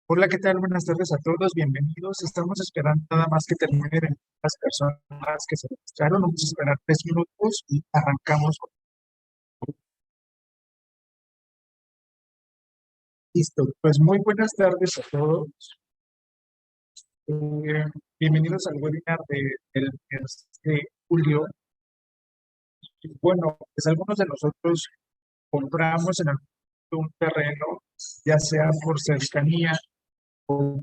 Hola, ¿qué tal? Buenas tardes a todos, bienvenidos. Estamos esperando nada más que terminen las personas que se registraron. Vamos a esperar 3 minutos y arrancamos. Listo, pues muy buenas tardes a todos. Eh, Bienvenidos al webinar del mes de julio. Y bueno, pues algunos de nosotros compramos en algún momento un terreno, ya sea por cercanía o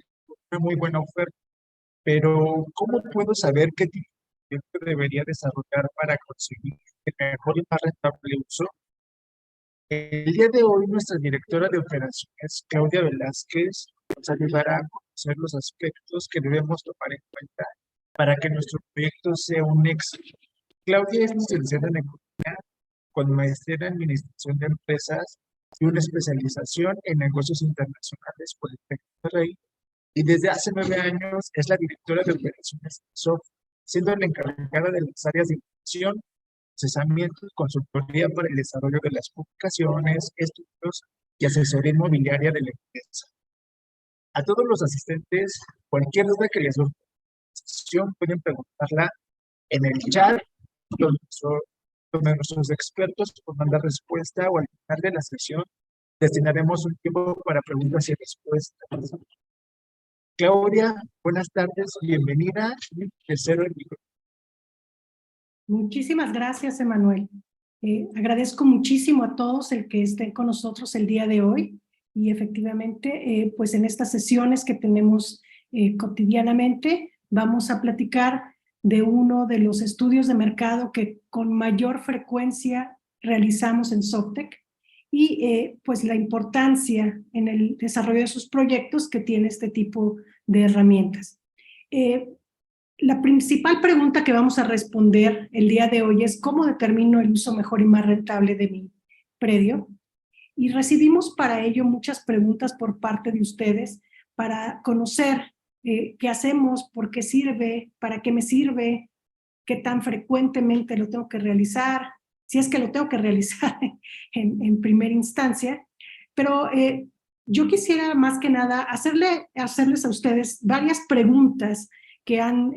una muy buena oferta, pero ¿cómo puedo saber qué tipo de proyecto debería desarrollar para conseguir el mejor y más rentable uso? El día de hoy, nuestra directora de operaciones, Claudia Velázquez, nos ayudará a conocer los aspectos que debemos tomar en cuenta para que nuestro proyecto sea un éxito. Claudia es licenciada en Economía con maestría en Administración de Empresas y una especialización en negocios internacionales por el TEC de Monterrey, y desde hace 9 años es la directora de operaciones de SOF, siendo la encargada de las áreas de innovación, procesamiento y consultoría para el desarrollo de las publicaciones, estudios y asesoría inmobiliaria de la empresa. A todos los asistentes, cualquier duda que les surja en la sesión, pueden preguntarla en el chat, donde, donde nuestros expertos podrán dar respuesta, o al final de la sesión destinaremos un tiempo para preguntas y respuestas. Claudia, buenas tardes, bienvenida. Te cedo el micrófono. Muchísimas gracias, Emanuel. Agradezco muchísimo a todos el que estén con nosotros el día de hoy, y efectivamente, pues en estas sesiones que tenemos cotidianamente, vamos a platicar de uno de los estudios de mercado que con mayor frecuencia realizamos en Softec, y pues la importancia en el desarrollo de sus proyectos que tiene este tipo de herramientas. La principal pregunta que vamos a responder el día de hoy es ¿cómo determino el uso mejor y más rentable de mi predio? Y recibimos para ello muchas preguntas por parte de ustedes para conocer qué hacemos, por qué sirve, para qué me sirve, qué tan frecuentemente lo tengo que realizar, si es que lo tengo que realizar en primera instancia. Pero yo quisiera más que nada hacerles a ustedes varias preguntas que han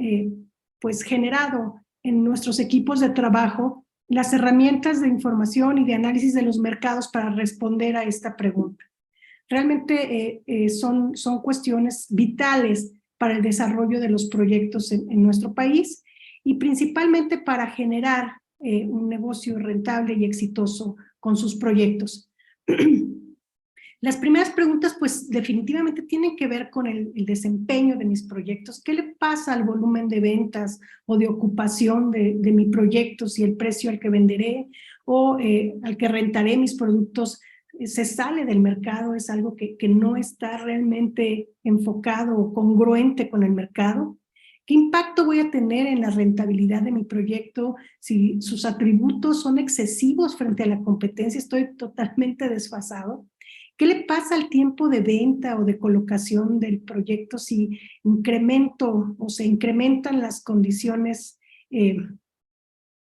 pues generado en nuestros equipos de trabajo las herramientas de información y de análisis de los mercados para responder a esta pregunta. Realmente son cuestiones vitales para el desarrollo de los proyectos en nuestro país, y principalmente para generar un negocio rentable y exitoso con sus proyectos. Las primeras preguntas, pues definitivamente tienen que ver con el desempeño de mis proyectos. ¿Qué le pasa al volumen de ventas o de ocupación de mi proyecto, si el precio al que venderé o al que rentaré mis productos se sale del mercado, es algo que no está realmente enfocado o congruente con el mercado? ¿Qué impacto voy a tener en la rentabilidad de mi proyecto si sus atributos son excesivos frente a la competencia? Estoy totalmente desfasado. ¿Qué le pasa al tiempo de venta o de colocación del proyecto si incremento o se incrementan las condiciones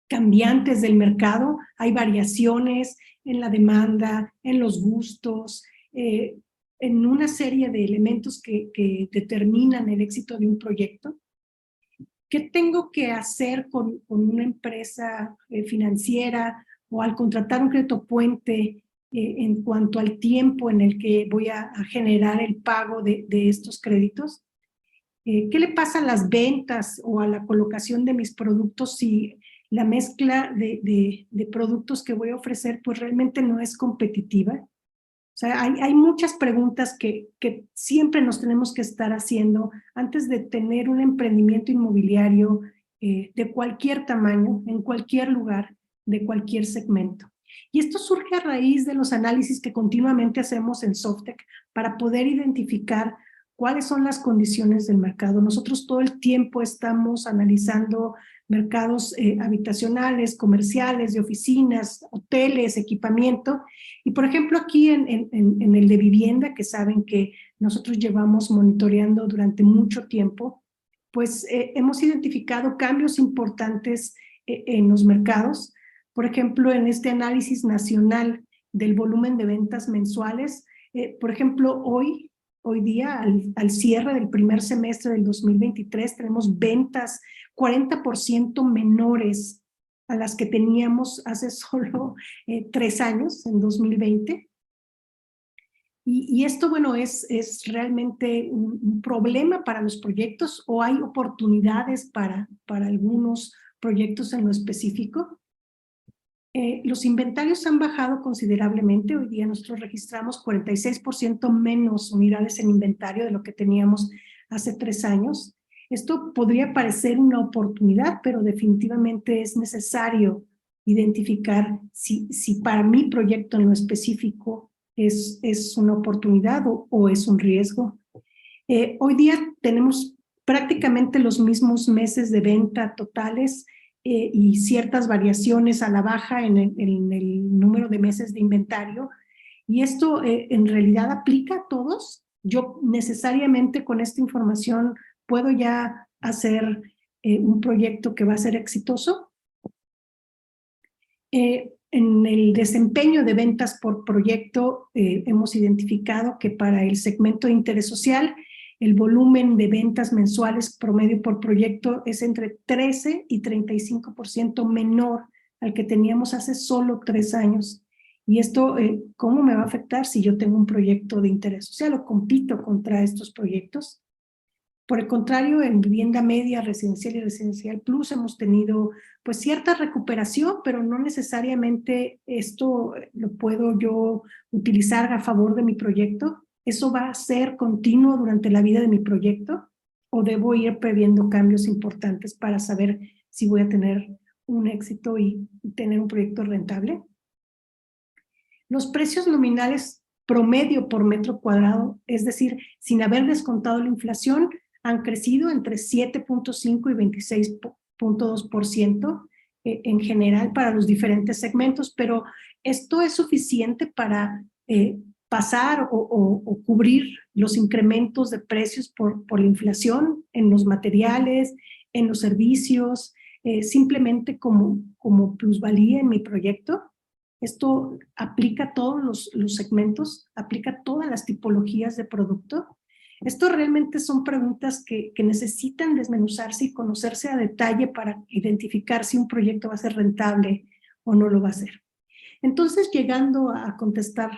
cambiantes del mercado? Hay variaciones en la demanda, en los gustos, en una serie de elementos que determinan el éxito de un proyecto. ¿Qué tengo que hacer con una empresa financiera o al contratar un crédito puente en cuanto al tiempo en el que voy a generar el pago de estos créditos? ¿Qué le pasa a las ventas o a la colocación de mis productos si la mezcla de productos que voy a ofrecer pues realmente no es competitiva? O sea, hay muchas preguntas que siempre nos tenemos que estar haciendo antes de tener un emprendimiento inmobiliario de cualquier tamaño, en cualquier lugar, de cualquier segmento. Y esto surge a raíz de los análisis que continuamente hacemos en Softec para poder identificar cuáles son las condiciones del mercado. Nosotros todo el tiempo estamos analizando mercados habitacionales, comerciales, de oficinas, hoteles, equipamiento. Y por ejemplo aquí en el de vivienda, que saben que nosotros llevamos monitoreando durante mucho tiempo, pues hemos identificado cambios importantes en los mercados. Por ejemplo, en este análisis nacional del volumen de ventas mensuales, por ejemplo, hoy Hoy día, al cierre del primer semestre del 2023, tenemos ventas 40% menores a las que teníamos hace solo 3 años, en 2020. Y esto, bueno, es realmente un problema para los proyectos, o hay oportunidades para algunos proyectos en lo específico. Los inventarios han bajado considerablemente. Hoy día nosotros registramos 46% menos unidades en inventario de lo que teníamos hace 3 años. Esto podría parecer una oportunidad, pero definitivamente es necesario identificar si para mi proyecto en lo específico es una oportunidad o es un riesgo. Hoy día tenemos prácticamente los mismos meses de venta totales y ciertas variaciones a la baja en el número de meses de inventario. Y esto en realidad aplica a todos. Yo necesariamente con esta información puedo ya hacer un proyecto que va a ser exitoso. En el desempeño de ventas por proyecto hemos identificado que para el segmento de interés social el volumen de ventas mensuales promedio por proyecto es entre 13 y 35% menor al que teníamos hace solo 3 años. Y esto, ¿cómo me va a afectar si yo tengo un proyecto de interés social o compito contra estos proyectos? Por el contrario, en vivienda media, residencial y residencial plus hemos tenido pues cierta recuperación, pero no necesariamente esto lo puedo yo utilizar a favor de mi proyecto. ¿Eso va a ser continuo durante la vida de mi proyecto? ¿O debo ir previendo cambios importantes para saber si voy a tener un éxito y tener un proyecto rentable? Los precios nominales promedio por metro cuadrado, es decir, sin haber descontado la inflación, han crecido entre 7.5 y 26.2% en general para los diferentes segmentos, pero esto es suficiente para pasar o cubrir los incrementos de precios por la inflación en los materiales, en los servicios, simplemente como plusvalía en mi proyecto. Esto aplica a todos los segmentos, aplica a todas las tipologías de producto. Esto realmente son preguntas que necesitan desmenuzarse y conocerse a detalle para identificar si un proyecto va a ser rentable o no lo va a ser. Entonces, llegando a contestar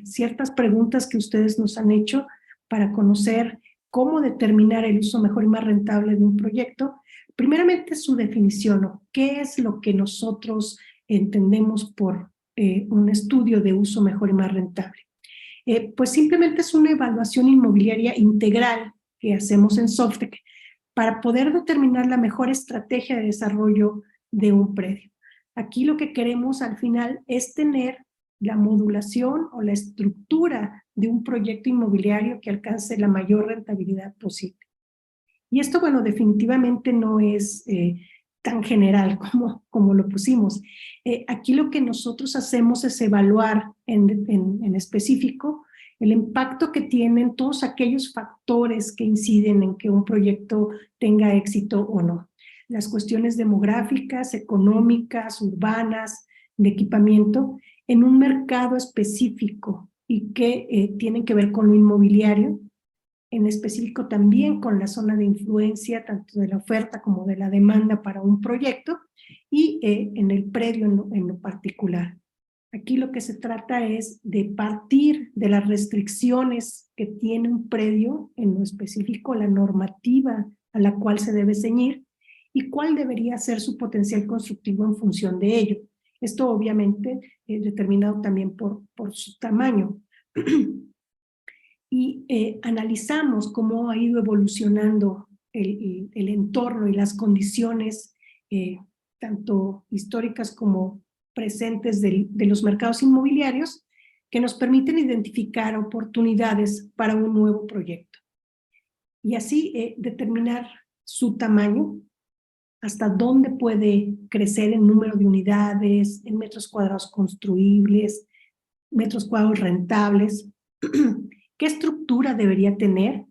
ciertas preguntas que ustedes nos han hecho para conocer cómo determinar el uso mejor y más rentable de un proyecto, primeramente su definición, o qué es lo que nosotros entendemos por un estudio de uso mejor y más rentable. Pues simplemente es una evaluación inmobiliaria integral que hacemos en Softec para poder determinar la mejor estrategia de desarrollo de un predio. Aquí lo que queremos al final es tener la modulación o la estructura de un proyecto inmobiliario que alcance la mayor rentabilidad posible. Y esto, bueno, definitivamente no es tan general como lo pusimos. Aquí lo que nosotros hacemos es evaluar en específico el impacto que tienen todos aquellos factores que inciden en que un proyecto tenga éxito o no. Las cuestiones demográficas, económicas, urbanas, de equipamiento, en un mercado específico y que tienen que ver con lo inmobiliario, en específico también con la zona de influencia, tanto de la oferta como de la demanda para un proyecto, y en el predio en lo particular. Aquí lo que se trata es de partir de las restricciones que tiene un predio, en lo específico la normativa a la cual se debe ceñir, y cuál debería ser su potencial constructivo en función de ello. Esto obviamente determinado también por su tamaño. Y analizamos cómo ha ido evolucionando el entorno y las condiciones, tanto históricas como presentes de los mercados inmobiliarios, que nos permiten identificar oportunidades para un nuevo proyecto. Y así determinar su tamaño, hasta dónde puede crecer el número de unidades, en metros cuadrados construibles, metros cuadrados rentables, qué estructura debería tener,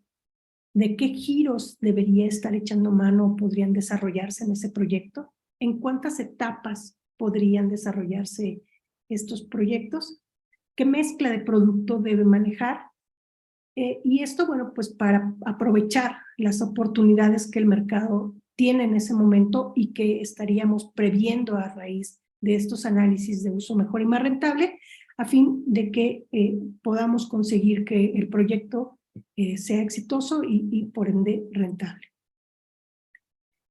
de qué giros debería estar echando mano o podrían desarrollarse en ese proyecto, en cuántas etapas podrían desarrollarse estos proyectos, qué mezcla de producto debe manejar, Y esto, bueno, pues para aprovechar las oportunidades que el mercado tiene en ese momento y que estaríamos previendo a raíz de estos análisis de uso mejor y más rentable, a fin de que podamos conseguir que el proyecto sea exitoso y por ende rentable.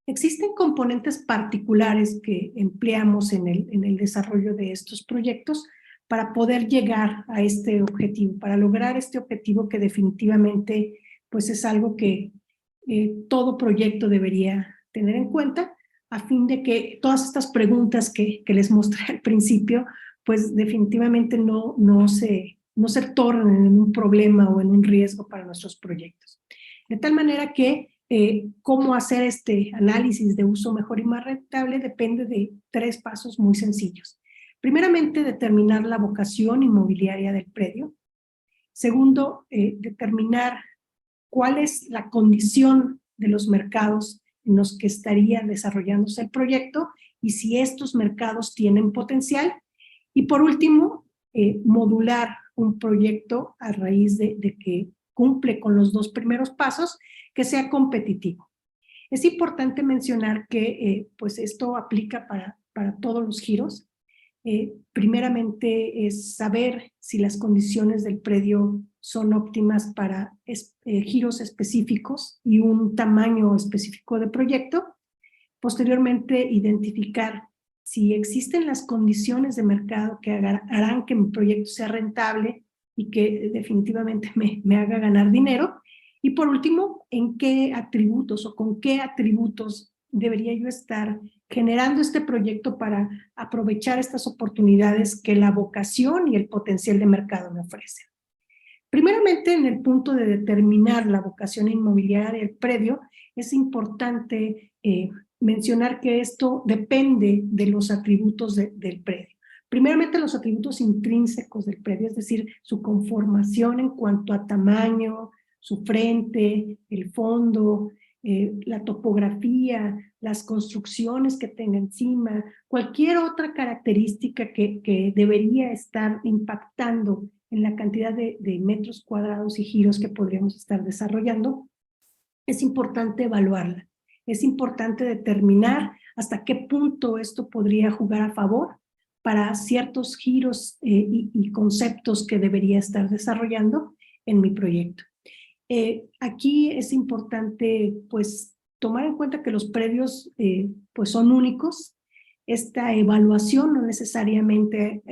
Existen componentes particulares que empleamos en el desarrollo de estos proyectos para poder llegar a este objetivo, para lograr este objetivo que definitivamente pues es algo que todo proyecto debería tener en cuenta, a fin de que todas estas preguntas que les mostré al principio, pues definitivamente no se tornen en un problema o en un riesgo para nuestros proyectos. De tal manera que cómo hacer este análisis de uso mejor y más rentable depende de 3 pasos muy sencillos. Primeramente, determinar la vocación inmobiliaria del predio. Segundo, determinar cuál es la condición de los mercados en los que estaría desarrollándose el proyecto y si estos mercados tienen potencial. Y por último, modular un proyecto a raíz de que cumple con los 2 primeros pasos, que sea competitivo. Es importante mencionar que pues esto aplica para todos los giros. Primeramente es saber si las condiciones del predio son óptimas para giros específicos y un tamaño específico de proyecto. Posteriormente, identificar si existen las condiciones de mercado que harán que mi proyecto sea rentable y que definitivamente me haga ganar dinero. Y por último, en qué atributos o con qué atributos debería yo estar generando este proyecto para aprovechar estas oportunidades que la vocación y el potencial de mercado me ofrecen. Primeramente, en el punto de determinar la vocación inmobiliaria del predio, es importante mencionar que esto depende de los atributos del predio. Primeramente, los atributos intrínsecos del predio, es decir, su conformación en cuanto a tamaño, su frente, el fondo, la topografía, las construcciones que tenga encima, cualquier otra característica que debería estar impactando en la cantidad de metros cuadrados y giros que podríamos estar desarrollando, es importante evaluarla. Es importante determinar hasta qué punto esto podría jugar a favor para ciertos giros y conceptos que debería estar desarrollando en mi proyecto. Aquí es importante pues tomar en cuenta que los predios pues son únicos. Esta evaluación no necesariamente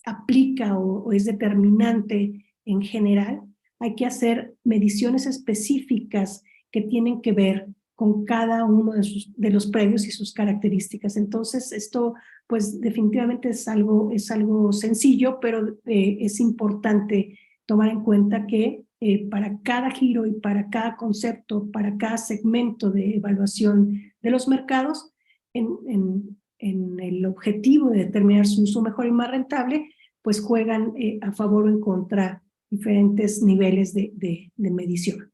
aplica o es determinante en general. Hay que hacer mediciones específicas que tienen que ver con cada uno de los predios y sus características. Entonces, esto pues definitivamente es algo sencillo, pero es importante tomar en cuenta que para cada giro y para cada concepto, para cada segmento de evaluación de los mercados, en el objetivo de determinar su uso mejor y más rentable, pues juegan a favor o en contra diferentes niveles de medición.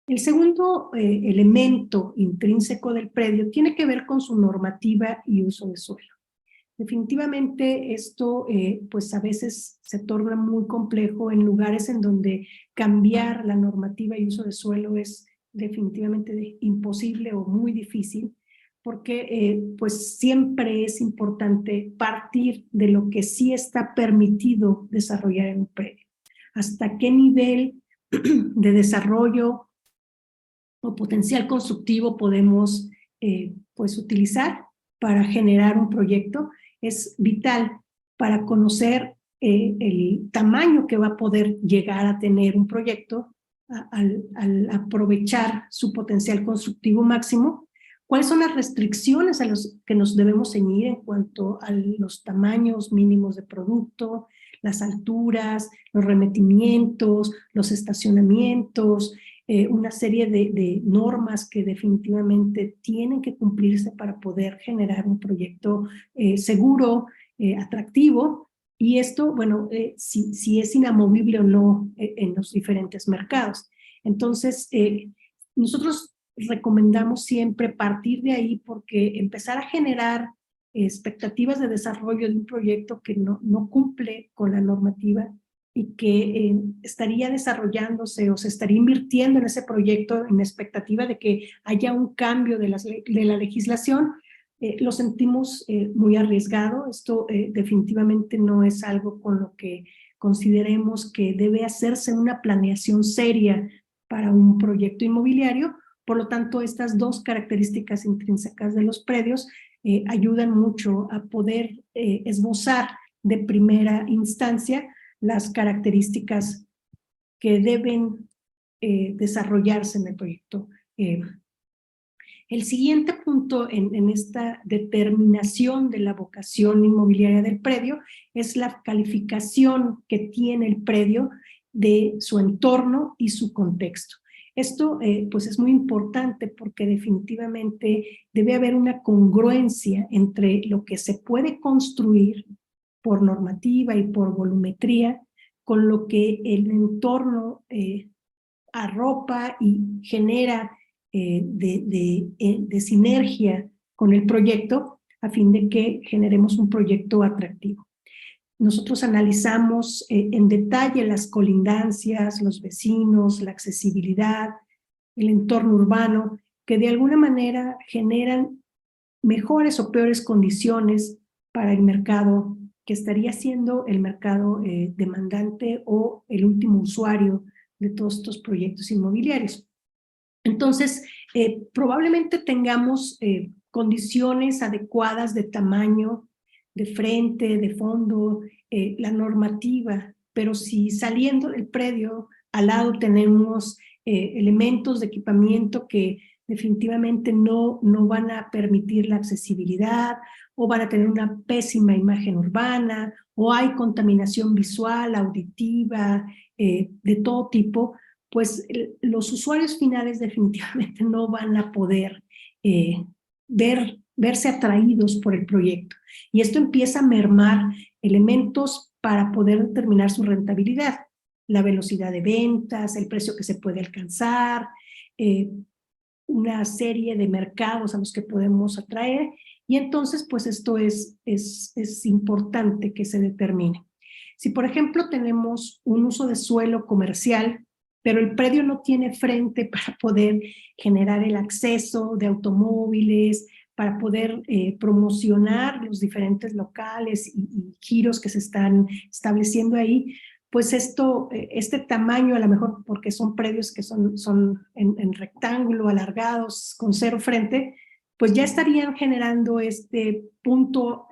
El segundo elemento intrínseco del predio tiene que ver con su normativa y uso de suelo. Definitivamente esto pues a veces se torna muy complejo en lugares en donde cambiar la normativa y uso de suelo es definitivamente imposible o muy difícil, porque pues siempre es importante partir de lo que sí está permitido desarrollar en un predio. Hasta qué nivel de desarrollo o potencial constructivo podemos pues utilizar para generar un proyecto. Es vital para conocer el tamaño que va a poder llegar a tener un proyecto al aprovechar su potencial constructivo máximo. ¿Cuáles son las restricciones a las que nos debemos ceñir en cuanto a los tamaños mínimos de producto, las alturas, los remetimientos, los estacionamientos, una serie de normas que definitivamente tienen que cumplirse para poder generar un proyecto seguro, atractivo, y esto, bueno, si es inamovible o no en los diferentes mercados. Entonces, nosotros recomendamos siempre partir de ahí, porque empezar a generar expectativas de desarrollo de un proyecto que no cumple con la normativa y que estaría desarrollándose o se estaría invirtiendo en ese proyecto en expectativa de que haya un cambio de la legislación, lo sentimos muy arriesgado. Esto definitivamente no es algo con lo que consideremos que debe hacerse una planeación seria para un proyecto inmobiliario. Por lo tanto, estas dos características intrínsecas de los predios ayudan mucho a poder esbozar de primera instancia las características que deben desarrollarse en el proyecto. El siguiente punto en esta determinación de la vocación inmobiliaria del predio es la calificación que tiene el predio de su entorno y su contexto. Esto pues es muy importante porque definitivamente debe haber una congruencia entre lo que se puede construir por normativa y por volumetría con lo que el entorno arropa y genera de sinergia con el proyecto a fin de que generemos un proyecto atractivo. Nosotros analizamos en detalle las colindancias, los vecinos, la accesibilidad, el entorno urbano, que de alguna manera generan mejores o peores condiciones para el mercado que estaría siendo el mercado demandante o el último usuario de todos estos proyectos inmobiliarios. Entonces, probablemente tengamos condiciones adecuadas de tamaño, de frente, de fondo, la normativa, pero si saliendo del predio al lado tenemos elementos de equipamiento que definitivamente no van a permitir la accesibilidad o van a tener una pésima imagen urbana o hay contaminación visual, auditiva, de todo tipo, pues los usuarios finales definitivamente no van a poder verse atraídos por el proyecto. Y esto empieza a mermar elementos para poder determinar su rentabilidad, la velocidad de ventas, el precio que se puede alcanzar, una serie de mercados a los que podemos atraer, y entonces pues esto es importante que se determine. Si por ejemplo tenemos un uso de suelo comercial, pero el predio no tiene frente para poder generar el acceso de automóviles, para poder promocionar los diferentes locales y giros que se están estableciendo ahí, pues este tamaño, a lo mejor porque son predios que son en rectángulo, alargados, con cero frente, pues ya estarían generando este punto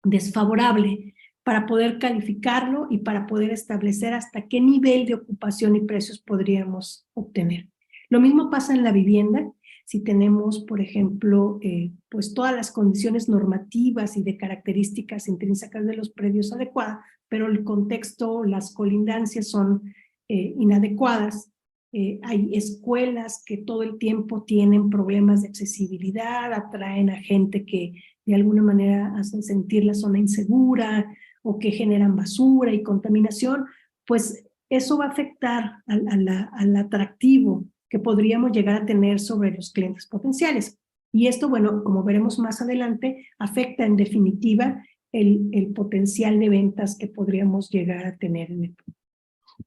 desfavorable para poder calificarlo y para poder establecer hasta qué nivel de ocupación y precios podríamos obtener. Lo mismo pasa en la vivienda. Si tenemos, por ejemplo, pues todas las condiciones normativas y de características intrínsecas de los predios adecuadas, pero el contexto, las colindancias son inadecuadas. Hay escuelas que todo el tiempo tienen problemas de accesibilidad, atraen a gente que de alguna manera hacen sentir la zona insegura o que generan basura y contaminación, pues eso va a afectar al atractivo que podríamos llegar a tener sobre los clientes potenciales. Y esto, bueno, como veremos más adelante, afecta en definitiva el potencial de ventas que podríamos llegar a tener en el producto.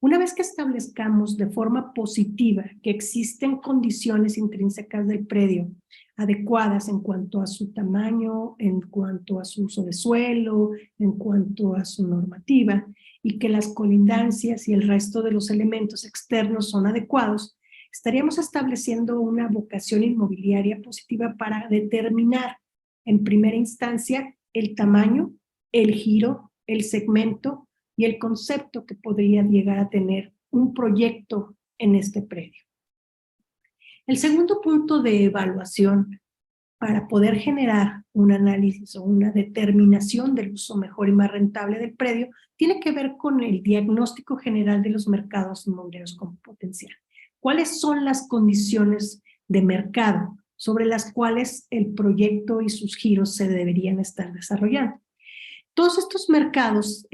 Una vez que establezcamos de forma positiva que existen condiciones intrínsecas del predio adecuadas en cuanto a su tamaño, en cuanto a su uso de suelo, en cuanto a su normativa, y que las colindancias y el resto de los elementos externos son adecuados, estaríamos estableciendo una vocación inmobiliaria positiva para determinar en primera instancia el tamaño, el giro, el segmento y el concepto que podría llegar a tener un proyecto en este predio. El segundo punto de evaluación para poder generar un análisis o una determinación del uso mejor y más rentable del predio tiene que ver con el diagnóstico general de los mercados inmobiliarios con potencial. ¿Cuáles son las condiciones de mercado sobre las cuales el proyecto y sus giros se deberían estar desarrollando? Todos estos mercados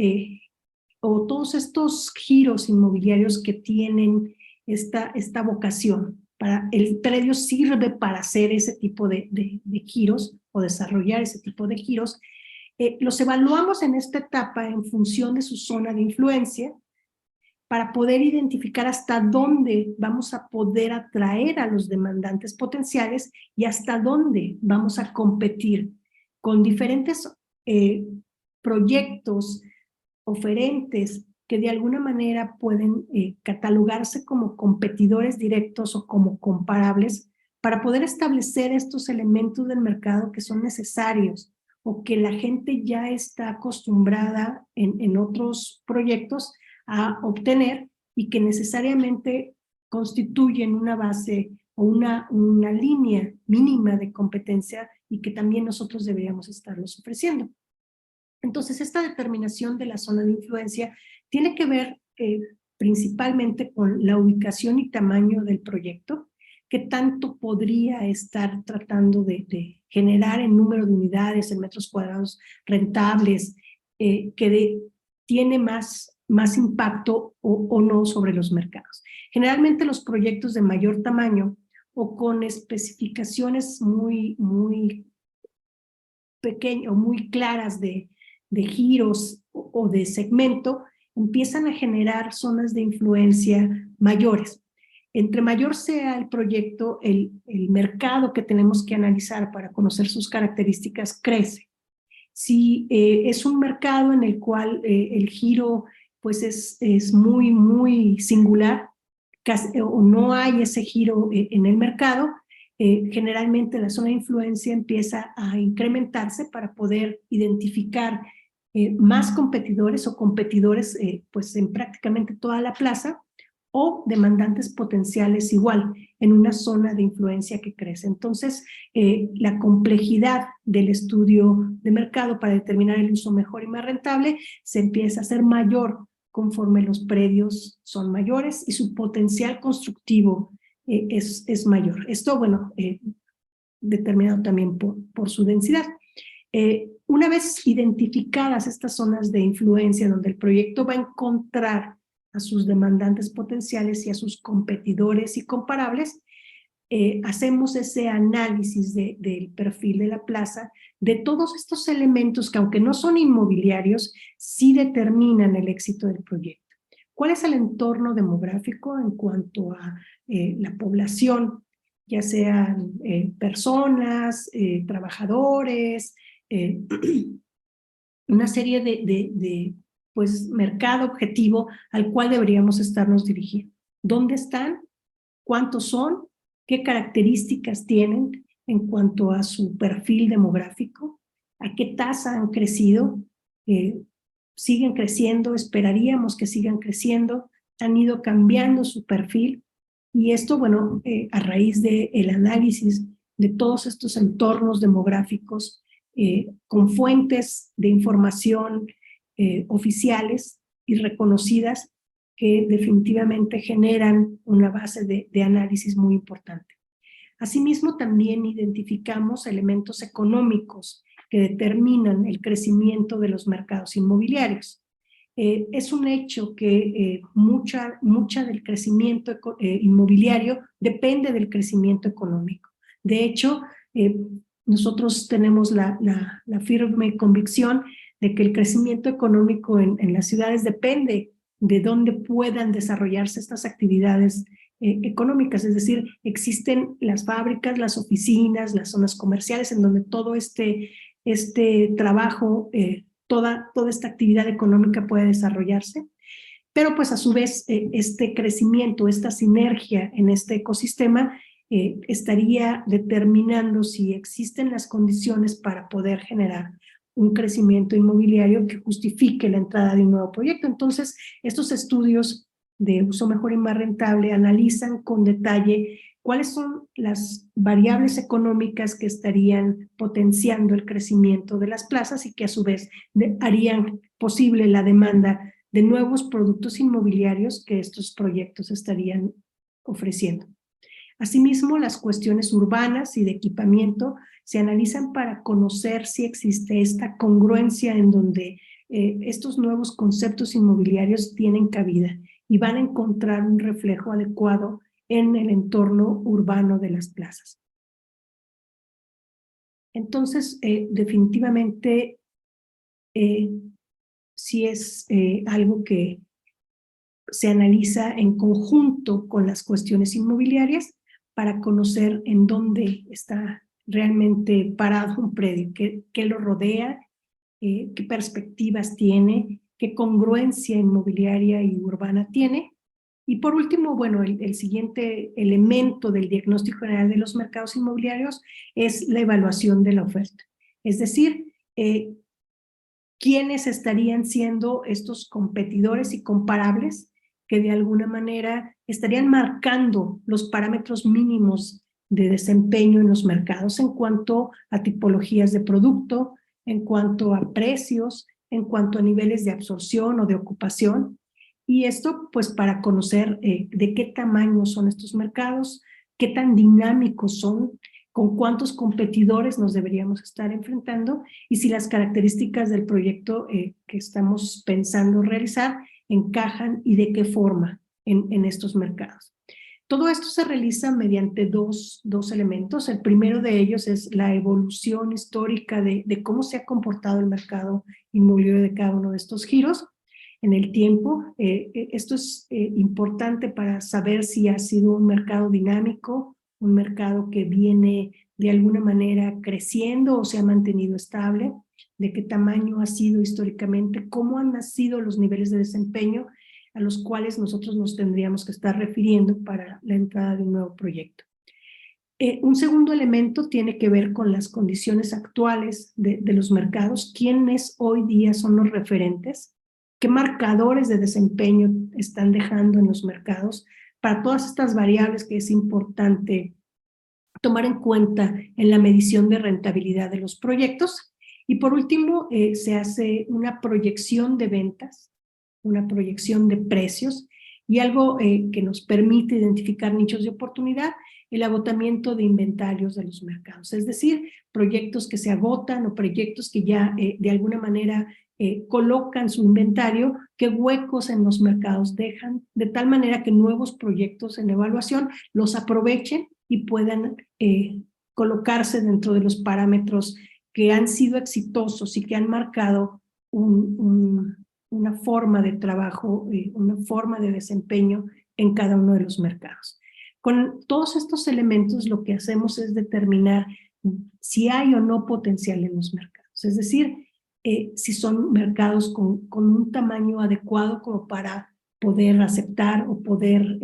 o todos estos giros inmobiliarios que tienen esta vocación, el predio sirve para hacer ese tipo de giros o desarrollar ese tipo de giros, Los evaluamos en esta etapa en función de su zona de influencia para poder identificar hasta dónde vamos a poder atraer a los demandantes potenciales y hasta dónde vamos a competir con diferentes proyectos oferentes que de alguna manera pueden catalogarse como competidores directos o como comparables para poder establecer estos elementos del mercado que son necesarios o que la gente ya está acostumbrada en otros proyectos a obtener y que necesariamente constituyen una base o una línea mínima de competencia y que también nosotros deberíamos estarlos ofreciendo. Entonces, esta determinación de la zona de influencia tiene que ver principalmente con la ubicación y tamaño del proyecto, qué tanto podría estar tratando de generar en número de unidades, en metros cuadrados rentables, tiene más impacto o no sobre los mercados. Generalmente los proyectos de mayor tamaño o con especificaciones muy pequeñas o muy claras de giros o de segmento, empiezan a generar zonas de influencia mayores. Entre mayor sea el proyecto, el mercado que tenemos que analizar para conocer sus características crece. Si es un mercado en el cual el giro pues es muy singular, o no hay ese giro en el mercado, generalmente la zona de influencia empieza a incrementarse para poder identificar más competidores o competidores pues en prácticamente toda la plaza o demandantes potenciales igual en una zona de influencia que crece. Entonces, la complejidad del estudio de mercado para determinar el uso mejor y más rentable se empieza a hacer mayor conforme los predios son mayores y su potencial constructivo es mayor. Esto, bueno, determinado también por su densidad. Una vez identificadas estas zonas de influencia donde el proyecto va a encontrar a sus demandantes potenciales y a sus competidores y comparables, hacemos ese análisis del perfil de la plaza, de todos estos elementos que aunque no son inmobiliarios, sí determinan el éxito del proyecto. ¿Cuál es el entorno demográfico en cuanto a la población, ya sean personas, trabajadores, una serie de pues, mercado objetivo al cual deberíamos estarnos dirigiendo? ¿Dónde están? ¿Cuántos son? ¿Qué características tienen en cuanto a su perfil demográfico? ¿A qué tasa han crecido? ¿Siguen creciendo? ¿Esperaríamos que sigan creciendo? ¿Han ido cambiando su perfil? Y esto, bueno, a raíz del análisis de todos estos entornos demográficos con fuentes de información oficiales y reconocidas que definitivamente generan una base de análisis muy importante. Asimismo, también identificamos elementos económicos que determinan el crecimiento de los mercados inmobiliarios. Es un hecho que mucha del crecimiento inmobiliario depende del crecimiento económico. De hecho, nosotros tenemos la firme convicción de que el crecimiento económico en las ciudades depende de dónde puedan desarrollarse estas actividades económicas, es decir, existen las fábricas, las oficinas, las zonas comerciales en donde todo este trabajo, toda esta actividad económica puede desarrollarse, pero pues a su vez este crecimiento, esta sinergia en este ecosistema estaría determinando si existen las condiciones para poder generar un crecimiento inmobiliario que justifique la entrada de un nuevo proyecto. Entonces, estos estudios de uso mejor y más rentable analizan con detalle cuáles son las variables económicas que estarían potenciando el crecimiento de las plazas y que a su vez harían posible la demanda de nuevos productos inmobiliarios que estos proyectos estarían ofreciendo. Asimismo, las cuestiones urbanas y de equipamiento se analizan para conocer si existe esta congruencia en donde estos nuevos conceptos inmobiliarios tienen cabida y van a encontrar un reflejo adecuado en el entorno urbano de las plazas. Entonces, definitivamente sí es algo que se analiza en conjunto con las cuestiones inmobiliarias para conocer en dónde está realmente parado un predio, qué lo rodea, qué perspectivas tiene, qué congruencia inmobiliaria y urbana tiene. Y por último, bueno, el siguiente elemento del diagnóstico general de los mercados inmobiliarios es la evaluación de la oferta. Es decir, quiénes estarían siendo estos competidores y comparables que de alguna manera estarían marcando los parámetros mínimos de desempeño en los mercados en cuanto a tipologías de producto, en cuanto a precios, en cuanto a niveles de absorción o de ocupación. Y esto pues para conocer de qué tamaño son estos mercados, qué tan dinámicos son, con cuántos competidores nos deberíamos estar enfrentando y si las características del proyecto que estamos pensando realizar encajan y de qué forma en estos mercados. Todo esto se realiza mediante dos elementos. El primero de ellos es la evolución histórica de cómo se ha comportado el mercado inmobiliario de cada uno de estos giros en el tiempo. Esto es importante para saber si ha sido un mercado dinámico, un mercado que viene de alguna manera creciendo o se ha mantenido estable, de qué tamaño ha sido históricamente, cómo han nacido los niveles de desempeño a los cuales nosotros nos tendríamos que estar refiriendo para la entrada de un nuevo proyecto. Un segundo elemento tiene que ver con las condiciones actuales de los mercados, quiénes hoy día son los referentes, qué marcadores de desempeño están dejando en los mercados, para todas estas variables que es importante tomar en cuenta en la medición de rentabilidad de los proyectos. Y por último, se hace una proyección de ventas, una proyección de precios y algo que nos permite identificar nichos de oportunidad, el agotamiento de inventarios de los mercados, es decir, proyectos que se agotan o proyectos que ya de alguna manera colocan su inventario, qué huecos en los mercados dejan, de tal manera que nuevos proyectos en evaluación los aprovechen y puedan colocarse dentro de los parámetros que han sido exitosos y que han marcado una forma de trabajo, una forma de desempeño en cada uno de los mercados. Con todos estos elementos lo que hacemos es determinar si hay o no potencial en los mercados, es decir, si son mercados con un tamaño adecuado como para poder aceptar o poder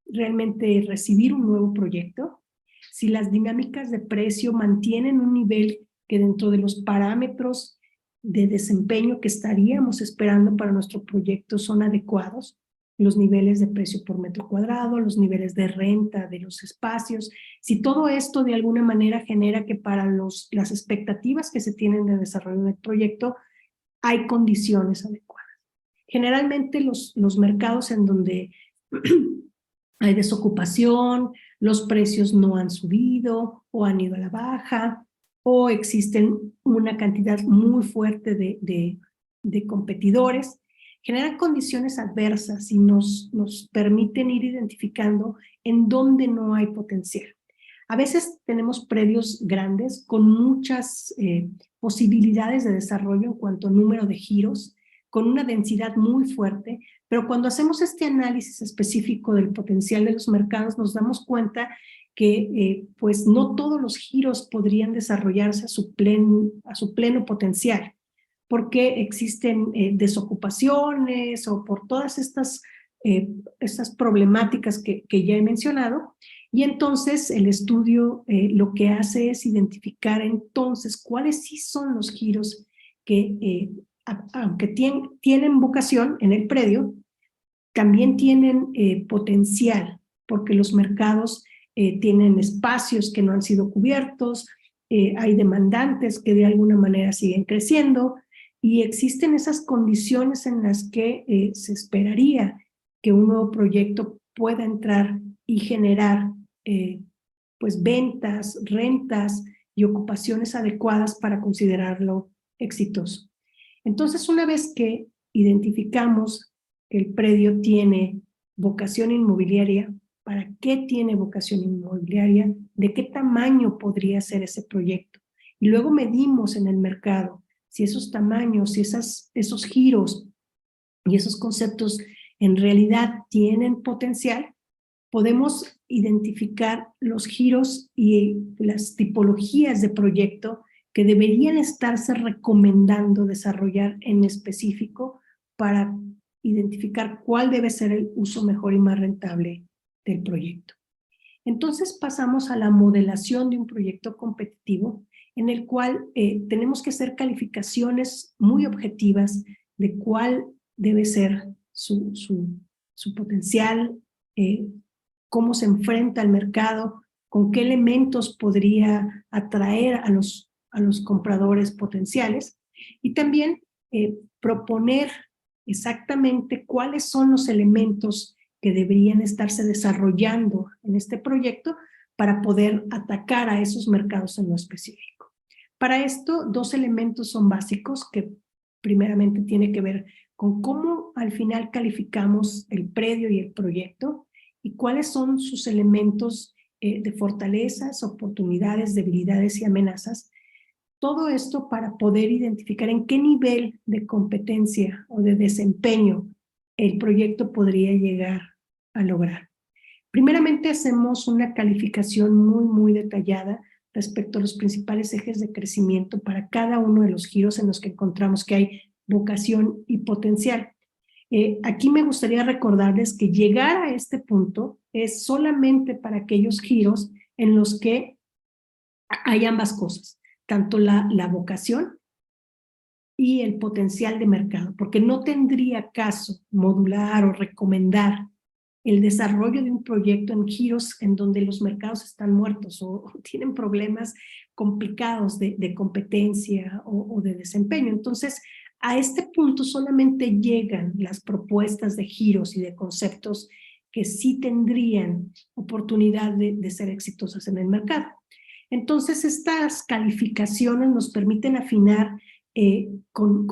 realmente recibir un nuevo proyecto, si las dinámicas de precio mantienen un nivel que dentro de los parámetros de desempeño que estaríamos esperando para nuestro proyecto son adecuados, los niveles de precio por metro cuadrado, los niveles de renta de los espacios, si todo esto de alguna manera genera que para las expectativas que se tienen de desarrollo del proyecto hay condiciones adecuadas. Generalmente los mercados en donde hay desocupación, los precios no han subido o han ido a la baja, o existen una cantidad muy fuerte de competidores, generan condiciones adversas y nos permiten ir identificando en dónde no hay potencial. A veces tenemos predios grandes con muchas posibilidades de desarrollo en cuanto a número de giros, con una densidad muy fuerte, pero cuando hacemos este análisis específico del potencial de los mercados nos damos cuenta que pues no todos los giros podrían desarrollarse a su pleno potencial, porque existen desocupaciones o por todas estas problemáticas que ya he mencionado, y entonces el estudio lo que hace es identificar entonces cuáles sí son los giros que aunque tienen vocación en el predio, también tienen potencial, porque los mercados tienen espacios que no han sido cubiertos, hay demandantes que de alguna manera siguen creciendo, y existen esas condiciones en las que se esperaría que un nuevo proyecto pueda entrar y generar pues ventas, rentas y ocupaciones adecuadas para considerarlo exitoso. Entonces, una vez que identificamos que el predio tiene vocación inmobiliaria, ¿para qué tiene vocación inmobiliaria? ¿De qué tamaño podría ser ese proyecto? Y luego medimos en el mercado si esos tamaños, si esos giros y esos conceptos en realidad tienen potencial, podemos identificar los giros y las tipologías de proyecto que deberían estarse recomendando desarrollar en específico para identificar cuál debe ser el uso mejor y más rentable del proyecto. Entonces pasamos a la modelación de un proyecto competitivo en el cual tenemos que hacer calificaciones muy objetivas de cuál debe ser su potencial, cómo se enfrenta al mercado, con qué elementos podría atraer a los compradores potenciales y también proponer exactamente cuáles son los elementos que deberían estarse desarrollando en este proyecto para poder atacar a esos mercados en lo específico. Para esto, dos elementos son básicos que primeramente tiene que ver con cómo al final calificamos el predio y el proyecto y cuáles son sus elementos de fortalezas, oportunidades, debilidades y amenazas. Todo esto para poder identificar en qué nivel de competencia o de desempeño el proyecto podría llegar a lograr. Primeramente hacemos una calificación muy detallada respecto a los principales ejes de crecimiento para cada uno de los giros en los que encontramos que hay vocación y potencial. Aquí me gustaría recordarles que llegar a este punto es solamente para aquellos giros en los que hay ambas cosas, tanto la vocación y el potencial de mercado, porque no tendría caso modular o recomendar el desarrollo de un proyecto en giros en donde los mercados están muertos o tienen problemas complicados de competencia o de desempeño. Entonces, a este punto solamente llegan las propuestas de giros y de conceptos que sí tendrían oportunidad de ser exitosas en el mercado. Entonces, estas calificaciones nos permiten afinar con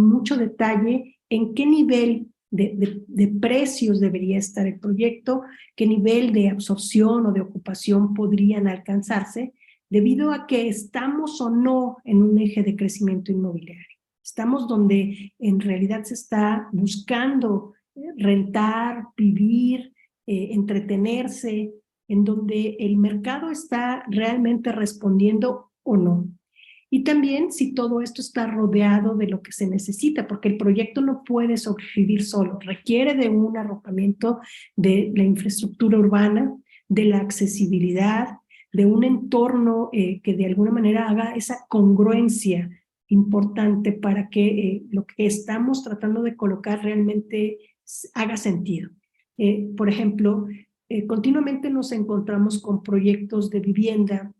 mucho detalle en qué nivel de precios debería estar el proyecto, qué nivel de absorción o de ocupación podrían alcanzarse, debido a que estamos o no en un eje de crecimiento inmobiliario. Estamos donde en realidad se está buscando rentar, vivir, entretenerse, en donde el mercado está realmente respondiendo o no. Y también si todo esto está rodeado de lo que se necesita, porque el proyecto no puede sobrevivir solo, requiere de un arropamiento de la infraestructura urbana, de la accesibilidad, de un entorno que de alguna manera haga esa congruencia importante para que lo que estamos tratando de colocar realmente haga sentido. Por ejemplo, continuamente nos encontramos con proyectos de vivienda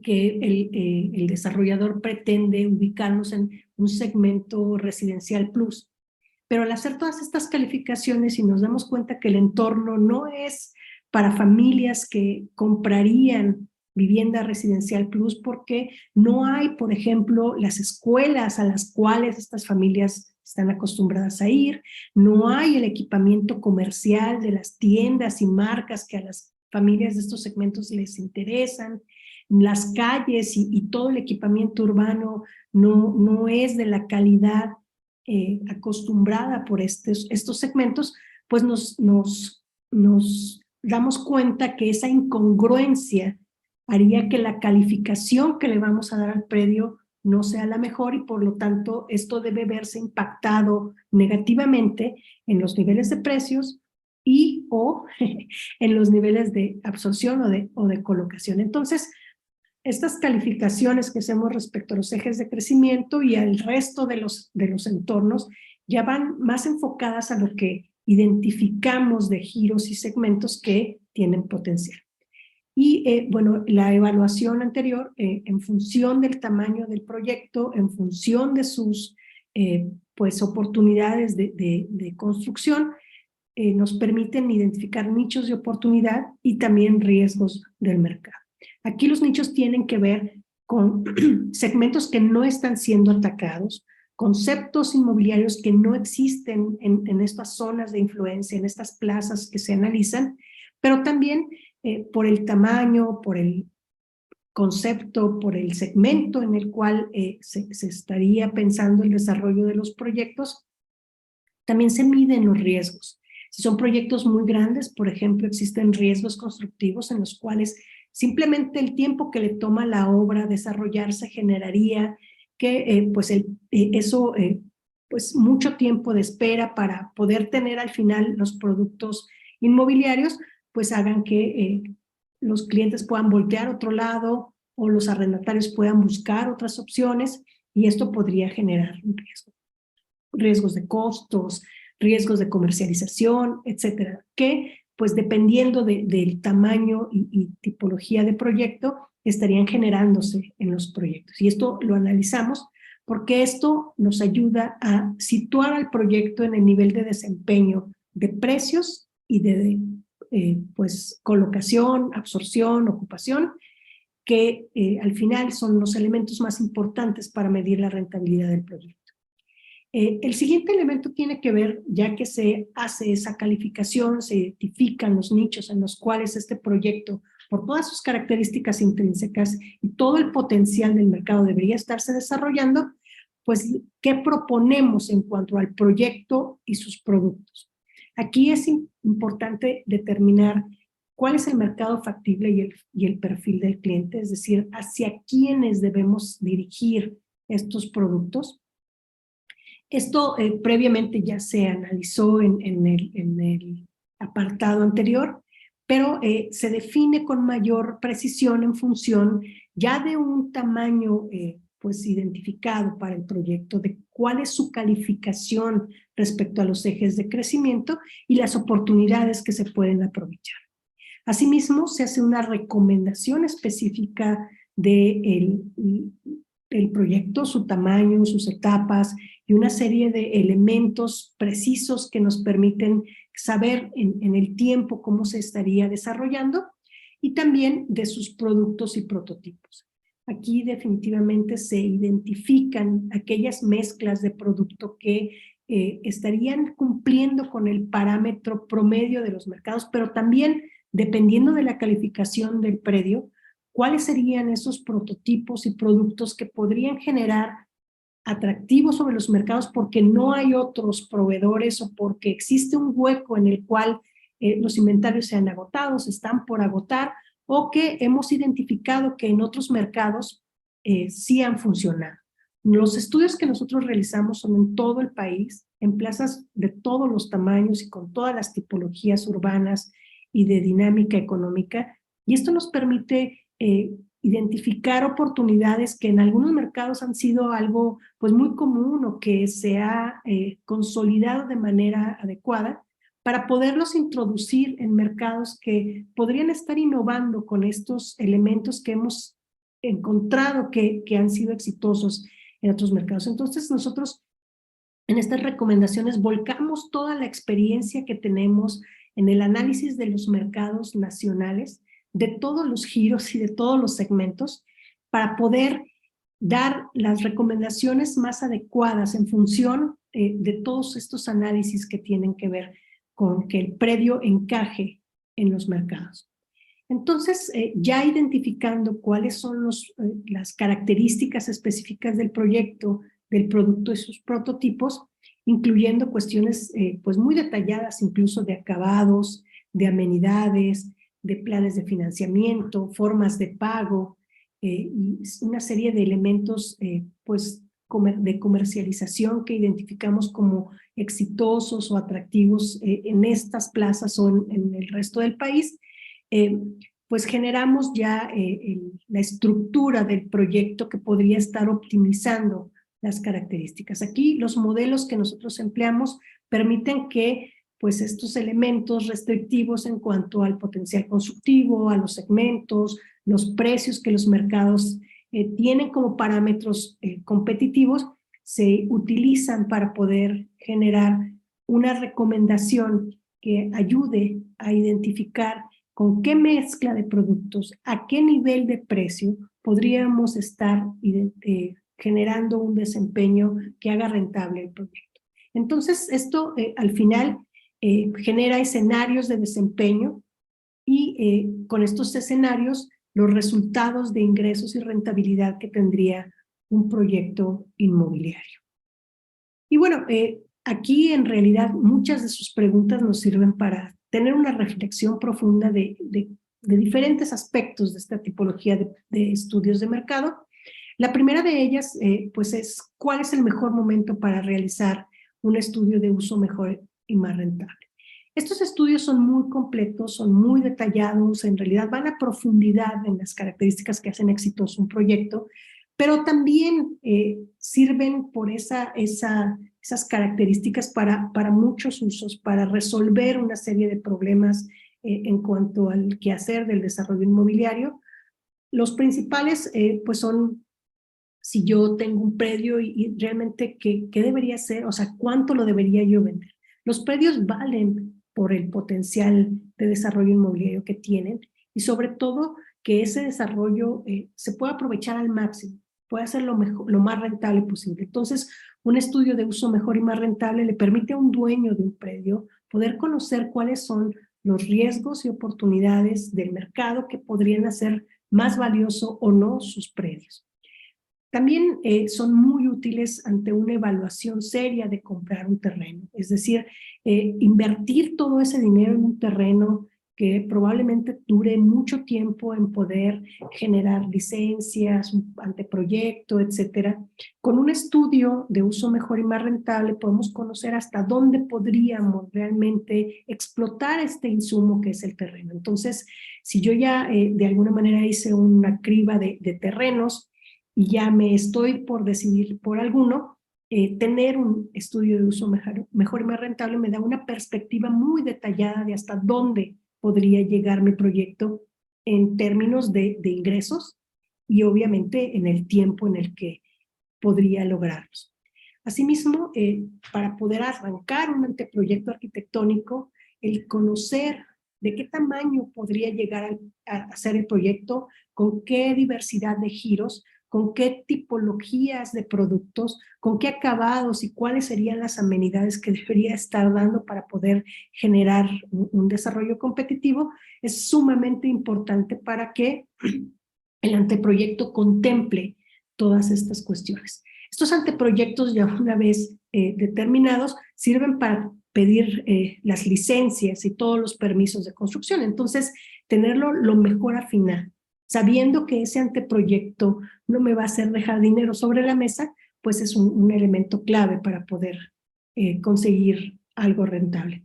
que el desarrollador pretende ubicarnos en un segmento residencial plus. Pero al hacer todas estas calificaciones y nos damos cuenta que el entorno no es para familias que comprarían vivienda residencial plus porque no hay, por ejemplo, las escuelas a las cuales estas familias están acostumbradas a ir, no hay el equipamiento comercial de las tiendas y marcas que a las familias de estos segmentos les interesan, las calles y todo el equipamiento urbano no es de la calidad acostumbrada por estos segmentos, pues nos damos cuenta que esa incongruencia haría que la calificación que le vamos a dar al predio no sea la mejor y por lo tanto esto debe verse impactado negativamente en los niveles de precios y o en los niveles de absorción o de colocación. Entonces, estas calificaciones que hacemos respecto a los ejes de crecimiento y al resto de los entornos ya van más enfocadas a lo que identificamos de giros y segmentos que tienen potencial. Y bueno, la evaluación anterior, en función del tamaño del proyecto, en función de sus pues oportunidades de construcción, nos permiten identificar nichos de oportunidad y también riesgos del mercado. Aquí los nichos tienen que ver con segmentos que no están siendo atacados, conceptos inmobiliarios que no existen en estas zonas de influencia, en estas plazas que se analizan, pero también por el tamaño, por el concepto, por el segmento en el cual se estaría pensando el desarrollo de los proyectos, también se miden los riesgos. Si son proyectos muy grandes, por ejemplo, existen riesgos constructivos en los cuales simplemente el tiempo que le toma la obra desarrollarse generaría que pues mucho tiempo de espera para poder tener al final los productos inmobiliarios, pues hagan que los clientes puedan voltear a otro lado o los arrendatarios puedan buscar otras opciones y esto podría generar un riesgo. Riesgos de costos, riesgos de comercialización, etcétera, que pues dependiendo del tamaño y tipología de proyecto estarían generándose en los proyectos. Y esto lo analizamos porque esto nos ayuda a situar al proyecto en el nivel de desempeño de precios y de pues colocación, absorción, ocupación, que al final son los elementos más importantes para medir la rentabilidad del proyecto. El siguiente elemento tiene que ver, ya que se hace esa calificación, se identifican los nichos en los cuales este proyecto, por todas sus características intrínsecas y todo el potencial del mercado debería estarse desarrollando, pues, ¿qué proponemos en cuanto al proyecto y sus productos? Aquí es importante determinar cuál es el mercado factible y el perfil del cliente, es decir, hacia quiénes debemos dirigir estos productos. Esto previamente ya se analizó en el apartado anterior, pero se define con mayor precisión en función ya de un tamaño pues identificado para el proyecto, de cuál es su calificación respecto a los ejes de crecimiento y las oportunidades que se pueden aprovechar. Asimismo, se hace una recomendación específica del proyecto, su tamaño, sus etapas y una serie de elementos precisos que nos permiten saber en el tiempo cómo se estaría desarrollando y también de sus productos y prototipos. Aquí definitivamente se identifican aquellas mezclas de producto que estarían cumpliendo con el parámetro promedio de los mercados, pero también dependiendo de la calificación del predio, cuáles serían esos prototipos y productos que podrían generar atractivos sobre los mercados porque no hay otros proveedores o porque existe un hueco en el cual los inventarios se han agotado, se están por agotar o que hemos identificado que en otros mercados sí han funcionado. Los estudios que nosotros realizamos son en todo el país, en plazas de todos los tamaños y con todas las tipologías urbanas y de dinámica económica, y esto nos permite identificar oportunidades que en algunos mercados han sido algo pues muy común o que se ha consolidado de manera adecuada para poderlos introducir en mercados que podrían estar innovando con estos elementos que hemos encontrado que han sido exitosos en otros mercados. Entonces nosotros en estas recomendaciones volcamos toda la experiencia que tenemos en el análisis de los mercados nacionales, de todos los giros y de todos los segmentos, para poder dar las recomendaciones más adecuadas en función de todos estos análisis que tienen que ver con que el predio encaje en los mercados. Entonces, ya identificando cuáles son las características específicas del proyecto, del producto y sus prototipos, incluyendo cuestiones pues muy detalladas incluso de acabados, de amenidades, de planes de financiamiento, formas de pago y una serie de elementos pues de comercialización que identificamos como exitosos o atractivos en estas plazas o en el resto del país, pues generamos ya la estructura del proyecto que podría estar optimizando las características. Aquí los modelos que nosotros empleamos permiten que pues estos elementos restrictivos en cuanto al potencial constructivo, a los segmentos, los precios que los mercados tienen como parámetros competitivos, se utilizan para poder generar una recomendación que ayude a identificar con qué mezcla de productos, a qué nivel de precio podríamos estar generando un desempeño que haga rentable el proyecto. Entonces, esto al final genera escenarios de desempeño y con estos escenarios los resultados de ingresos y rentabilidad que tendría un proyecto inmobiliario. Y bueno, aquí en realidad muchas de sus preguntas nos sirven para tener una reflexión profunda de diferentes aspectos de esta tipología de estudios de mercado. La primera de ellas, pues es cuál es el mejor momento para realizar un estudio de uso mejor y más rentable. Estos estudios son muy completos, son muy detallados, en realidad van a profundidad en las características que hacen exitoso un proyecto, pero también sirven por esas características para muchos usos, para resolver una serie de problemas en cuanto al quehacer del desarrollo inmobiliario. Los principales pues son, si yo tengo un predio y realmente ¿qué debería hacer? O sea, ¿cuánto lo debería yo vender? Los predios valen por el potencial de desarrollo inmobiliario que tienen y sobre todo que ese desarrollo se pueda aprovechar al máximo, pueda ser lo más rentable posible. Entonces, un estudio de uso mejor y más rentable le permite a un dueño de un predio poder conocer cuáles son los riesgos y oportunidades del mercado que podrían hacer más valioso o no sus predios. También son muy útiles ante una evaluación seria de comprar un terreno, es decir, invertir todo ese dinero en un terreno que probablemente dure mucho tiempo en poder generar licencias, un anteproyecto, etcétera. Con un estudio de uso mejor y más rentable podemos conocer hasta dónde podríamos realmente explotar este insumo que es el terreno. Entonces, si yo ya de alguna manera hice una criba de terrenos, y ya me estoy por decidir por alguno, tener un estudio de uso mejor y más rentable me da una perspectiva muy detallada de hasta dónde podría llegar mi proyecto en términos de ingresos y obviamente en el tiempo en el que podría lograrlos. Asimismo, para poder arrancar un anteproyecto arquitectónico, el conocer de qué tamaño podría llegar a ser el proyecto, con qué diversidad de giros, con qué tipologías de productos, con qué acabados y cuáles serían las amenidades que debería estar dando para poder generar un desarrollo competitivo, es sumamente importante para que el anteproyecto contemple todas estas cuestiones. Estos anteproyectos ya una vez determinados sirven para pedir las licencias y todos los permisos de construcción. Entonces, tenerlo lo mejor afinado, sabiendo que ese anteproyecto no me va a hacer dejar dinero sobre la mesa, pues es un elemento clave para poder conseguir algo rentable.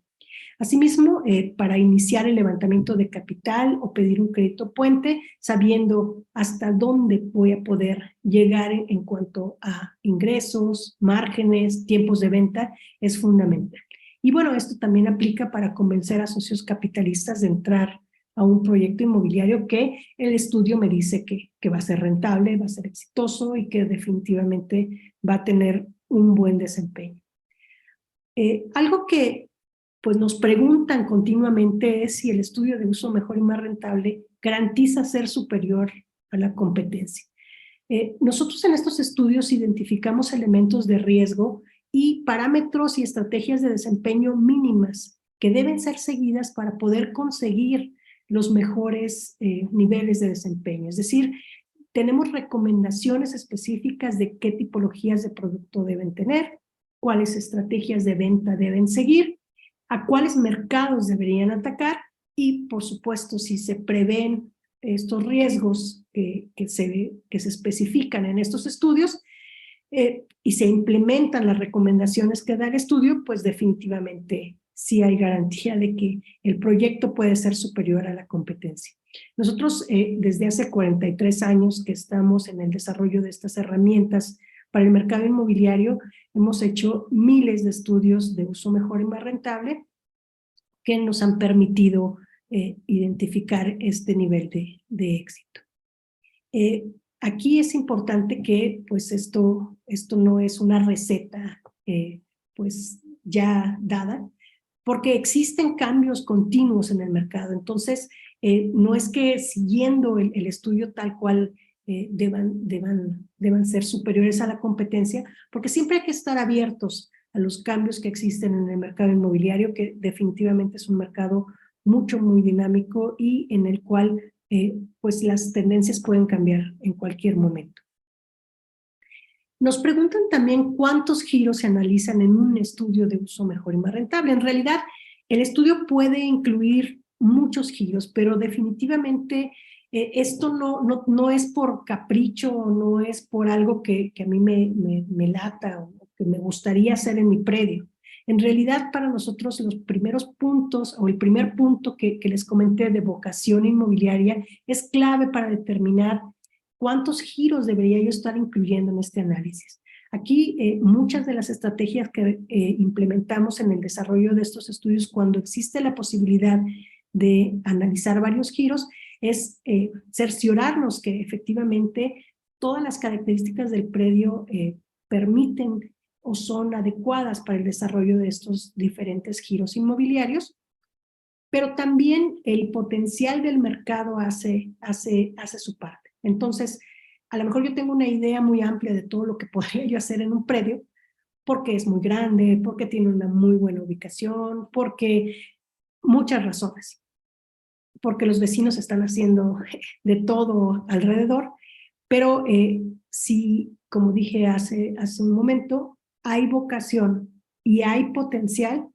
Asimismo, para iniciar el levantamiento de capital o pedir un crédito puente, sabiendo hasta dónde voy a poder llegar en cuanto a ingresos, márgenes, tiempos de venta, es fundamental. Y bueno, esto también aplica para convencer a socios capitalistas de entrar a un proyecto inmobiliario que el estudio me dice que va a ser rentable, va a ser exitoso y que definitivamente va a tener un buen desempeño. Algo que pues nos preguntan continuamente es si el estudio de uso mejor y más rentable garantiza ser superior a la competencia. Nosotros en estos estudios identificamos elementos de riesgo y parámetros y estrategias de desempeño mínimas que deben ser seguidas para poder conseguir los mejores niveles de desempeño. Es decir, tenemos recomendaciones específicas de qué tipologías de producto deben tener, cuáles estrategias de venta deben seguir, a cuáles mercados deberían atacar y, por supuesto, si se prevén estos riesgos que se especifican en estos estudios y se implementan las recomendaciones que da el estudio, pues definitivamente sí hay garantía de que el proyecto puede ser superior a la competencia. Nosotros desde hace 43 años que estamos en el desarrollo de estas herramientas para el mercado inmobiliario, hemos hecho miles de estudios de uso mejor y más rentable que nos han permitido identificar este nivel de éxito. Aquí es importante que pues esto no es una receta pues ya dada, porque existen cambios continuos en el mercado. Entonces, no es que siguiendo el estudio tal cual deban ser superiores a la competencia, porque siempre hay que estar abiertos a los cambios que existen en el mercado inmobiliario, que definitivamente es un mercado muy dinámico y en el cual pues las tendencias pueden cambiar en cualquier momento. Nos preguntan también cuántos giros se analizan en un estudio de uso mejor y más rentable. En realidad, el estudio puede incluir muchos giros, pero definitivamente esto no es por capricho, no es por algo que a mí me lata o que me gustaría hacer en mi predio. En realidad, para nosotros los primeros puntos o el primer punto que les comenté de vocación inmobiliaria es clave para determinar cuántos giros debería yo estar incluyendo en este análisis. Aquí muchas de las estrategias que implementamos en el desarrollo de estos estudios cuando existe la posibilidad de analizar varios giros es cerciorarnos que efectivamente todas las características del predio permiten o son adecuadas para el desarrollo de estos diferentes giros inmobiliarios, pero también el potencial del mercado hace su parte. Entonces, a lo mejor yo tengo una idea muy amplia de todo lo que podría yo hacer en un predio, porque es muy grande, porque tiene una muy buena ubicación, porque muchas razones, porque los vecinos están haciendo de todo alrededor, pero si, como dije hace un momento, hay vocación y hay potencial,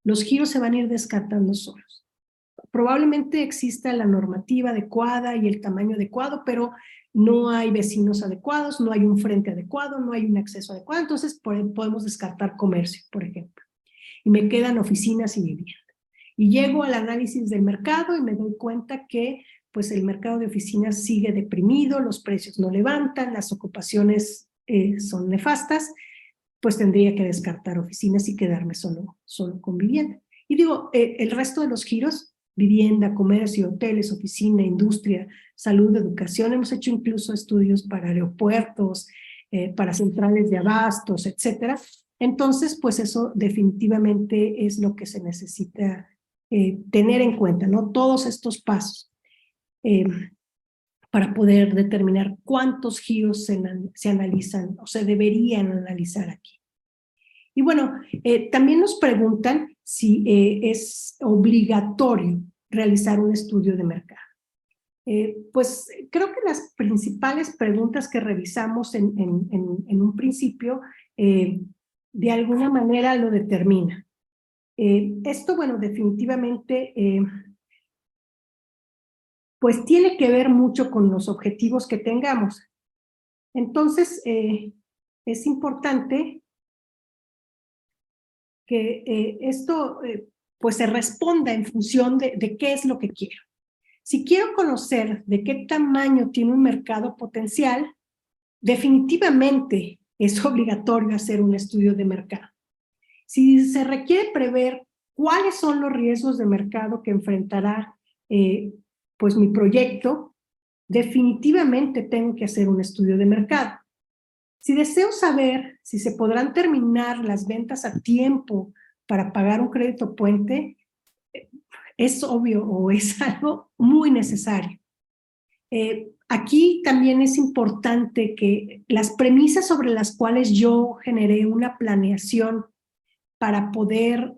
los giros se van a ir descartando solos. Probablemente exista la normativa adecuada y el tamaño adecuado, pero no hay vecinos adecuados, no hay un frente adecuado, no hay un acceso adecuado, entonces podemos descartar comercio, por ejemplo. Y me quedan oficinas y vivienda. Y llego al análisis del mercado y me doy cuenta que pues el mercado de oficinas sigue deprimido, los precios no levantan, las ocupaciones son nefastas, pues tendría que descartar oficinas y quedarme solo con vivienda. Y digo, el resto de los giros, vivienda, comercio, hoteles, oficina, industria, salud, educación, hemos hecho incluso estudios para aeropuertos, para centrales de abastos, etcétera. Entonces, pues eso definitivamente es lo que se necesita tener en cuenta, ¿no? Todos estos pasos para poder determinar cuántos giros se analizan o se deberían analizar aquí. Y bueno, también nos preguntan si es obligatorio realizar un estudio de mercado. Pues creo que las principales preguntas que revisamos en un principio de alguna manera lo determinan. Esto, bueno, definitivamente pues tiene que ver mucho con los objetivos que tengamos. Entonces, es importante que esto pues se responda en función de qué es lo que quiero. Si quiero conocer de qué tamaño tiene un mercado potencial, definitivamente es obligatorio hacer un estudio de mercado. Si se requiere prever cuáles son los riesgos de mercado que enfrentará pues mi proyecto, definitivamente tengo que hacer un estudio de mercado. Si deseo saber si se podrán terminar las ventas a tiempo para pagar un crédito puente, es obvio o es algo muy necesario. Aquí también es importante que las premisas sobre las cuales yo generé una planeación para poder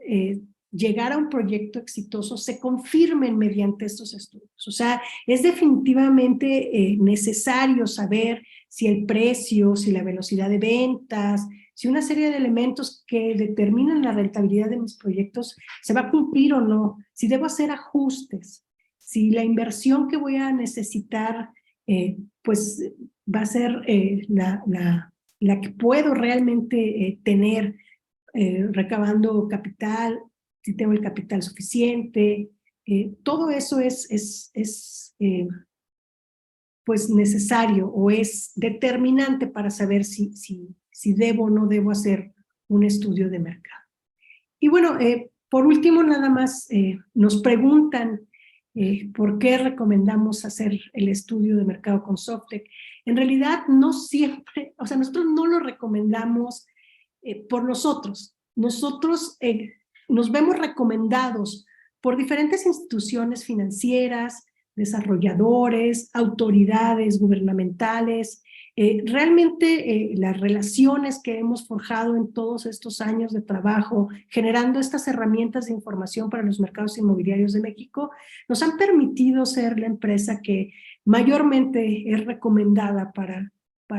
llegar a un proyecto exitoso se confirmen mediante estos estudios. O sea, es definitivamente necesario saber si el precio, si la velocidad de ventas, si una serie de elementos que determinan la rentabilidad de mis proyectos se va a cumplir o no, si debo hacer ajustes, si la inversión que voy a necesitar pues va a ser la que puedo realmente tener recabando capital, si tengo el capital suficiente, todo eso es pues necesario o es determinante para saber si debo o no debo hacer un estudio de mercado. Y bueno, por último nada más nos preguntan ¿por qué recomendamos hacer el estudio de mercado con Softec? En realidad no siempre, o sea, nosotros no lo recomendamos por nosotros. Nosotros nos vemos recomendados por diferentes instituciones financieras, desarrolladores, autoridades gubernamentales, Realmente las relaciones que hemos forjado en todos estos años de trabajo, generando estas herramientas de información para los mercados inmobiliarios de México, nos han permitido ser la empresa que mayormente es recomendada para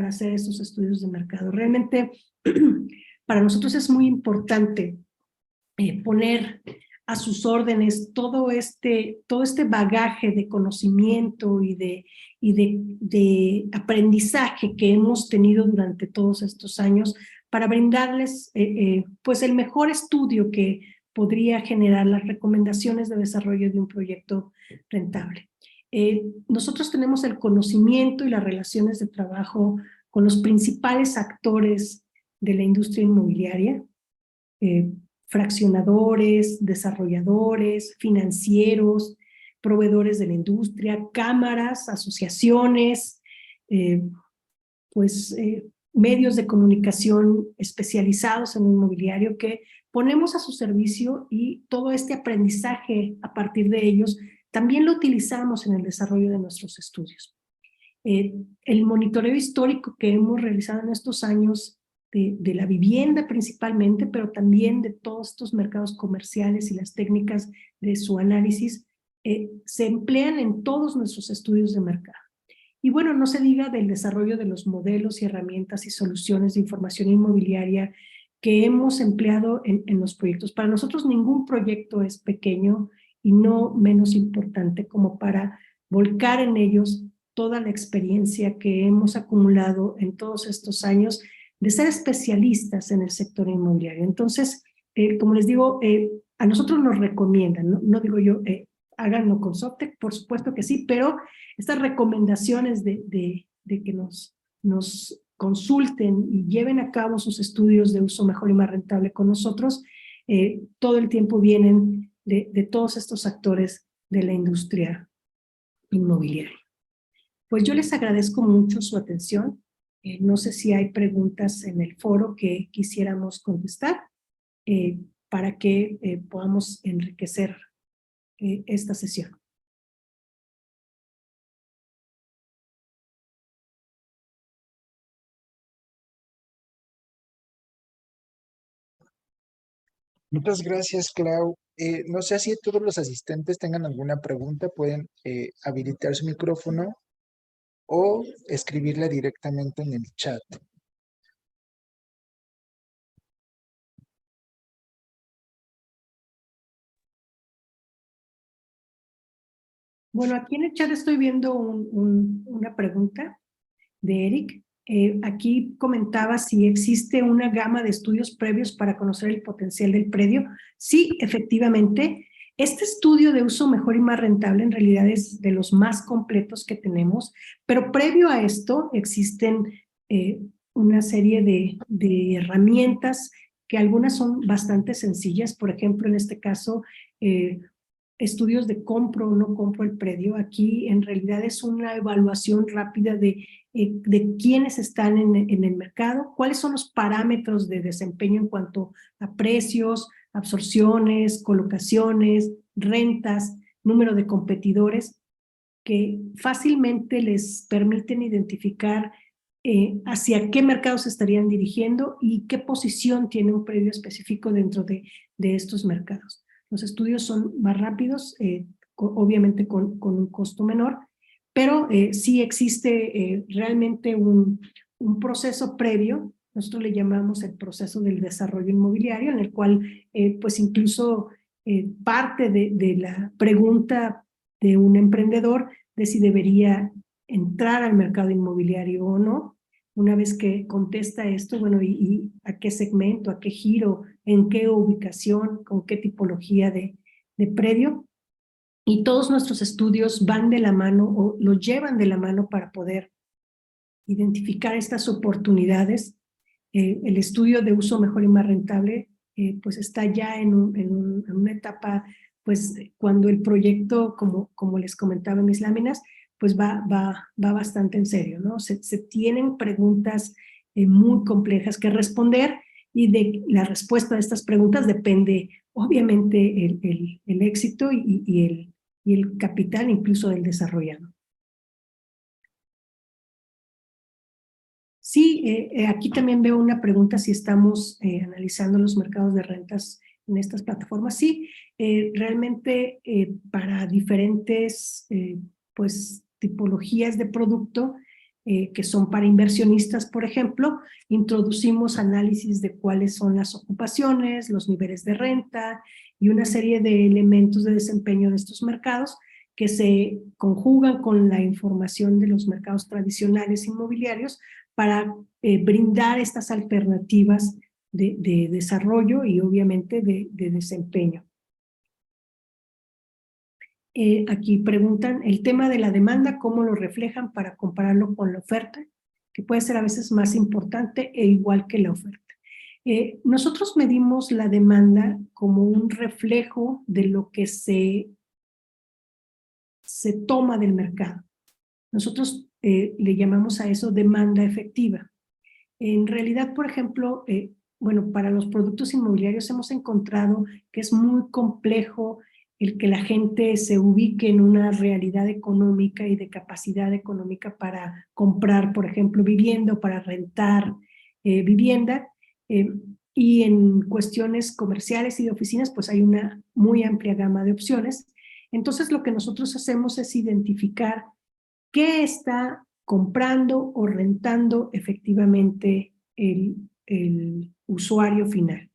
hacer estos estudios de mercado. Realmente para nosotros es muy importante poner a sus órdenes todo este bagaje de conocimiento y de aprendizaje que hemos tenido durante todos estos años para brindarles pues el mejor estudio que podría generar las recomendaciones de desarrollo de un proyecto rentable. Nosotros tenemos el conocimiento y las relaciones de trabajo con los principales actores de la industria inmobiliaria, fraccionadores, desarrolladores, financieros, proveedores de la industria, cámaras, asociaciones, medios de comunicación especializados en un inmobiliario que ponemos a su servicio, y todo este aprendizaje a partir de ellos también lo utilizamos en el desarrollo de nuestros estudios. El monitoreo histórico que hemos realizado en estos años de la vivienda principalmente, pero también de todos estos mercados comerciales y las técnicas de su análisis, se emplean en todos nuestros estudios de mercado. Y bueno, no se diga del desarrollo de los modelos y herramientas y soluciones de información inmobiliaria que hemos empleado en los proyectos. Para nosotros ningún proyecto es pequeño y no menos importante como para volcar en ellos toda la experiencia que hemos acumulado en todos estos años de ser especialistas en el sector inmobiliario. Entonces, como les digo, a nosotros nos recomiendan, no digo yo, háganlo con Soptec, por supuesto que sí, pero estas recomendaciones de que nos consulten y lleven a cabo sus estudios de uso mejor y más rentable con nosotros, todo el tiempo vienen de todos estos actores de la industria inmobiliaria. Pues yo les agradezco mucho su atención. No sé si hay preguntas en el foro que quisiéramos contestar para que podamos enriquecer esta sesión. Muchas gracias, Clau. No sé si todos los asistentes tengan alguna pregunta, pueden habilitar su micrófono o escribirla directamente en el chat. Bueno, aquí en el chat estoy viendo una pregunta de Eric. Aquí comentaba si existe una gama de estudios previos para conocer el potencial del predio. Sí, efectivamente. Este estudio de uso mejor y más rentable en realidad es de los más completos que tenemos, pero previo a esto existen una serie de herramientas que algunas son bastante sencillas. Por ejemplo, en este caso, estudios de compro o no compro el predio. Aquí en realidad es una evaluación rápida de quiénes están en el mercado, cuáles son los parámetros de desempeño en cuanto a precios, absorciones, colocaciones, rentas, número de competidores, que fácilmente les permiten identificar hacia qué mercados se estarían dirigiendo y qué posición tiene un predio específico dentro de estos mercados. Los estudios son más rápidos, obviamente con un costo menor, pero sí existe realmente un proceso previo. Nosotros le llamamos el proceso del desarrollo inmobiliario, en el cual pues incluso parte de la pregunta de un emprendedor de si debería entrar al mercado inmobiliario o no. Una vez que contesta esto, bueno, y a qué segmento, a qué giro, en qué ubicación, con qué tipología de predio. Y todos nuestros estudios van de la mano o lo llevan de la mano para poder identificar estas oportunidades. El estudio de uso mejor y más rentable pues está ya en una etapa, pues cuando el proyecto, como les comentaba en mis láminas, pues va bastante en serio, ¿no? Se tienen preguntas muy complejas que responder, y de la respuesta a estas preguntas depende obviamente el éxito y el capital incluso del desarrollador. Sí, aquí también veo una pregunta si estamos analizando los mercados de rentas en estas plataformas. Sí, realmente para diferentes pues, tipologías de producto que son para inversionistas, por ejemplo, introducimos análisis de cuáles son las ocupaciones, los niveles de renta y una serie de elementos de desempeño de estos mercados que se conjugan con la información de los mercados tradicionales inmobiliarios para brindar estas alternativas de desarrollo y obviamente de desempeño. Aquí preguntan el tema de la demanda, ¿cómo lo reflejan para compararlo con la oferta? Que puede ser a veces más importante e igual que la oferta. Nosotros medimos la demanda como un reflejo de lo que se toma del mercado. Nosotros le llamamos a eso demanda efectiva. En realidad, por ejemplo, bueno, para los productos inmobiliarios hemos encontrado que es muy complejo el que la gente se ubique en una realidad económica y de capacidad económica para comprar, por ejemplo, vivienda o para rentar vivienda. Y en cuestiones comerciales y de oficinas, pues hay una muy amplia gama de opciones. Entonces, lo que nosotros hacemos es identificar qué está comprando o rentando efectivamente el usuario final.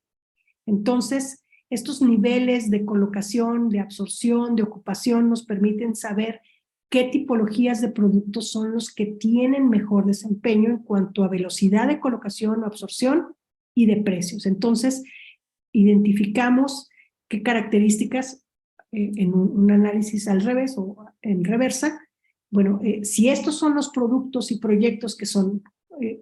Entonces, estos niveles de colocación, de absorción, de ocupación nos permiten saber qué tipologías de productos son los que tienen mejor desempeño en cuanto a velocidad de colocación o absorción y de precios. Entonces, identificamos qué características en un análisis al revés o en reversa. Bueno, si estos son los productos y proyectos que son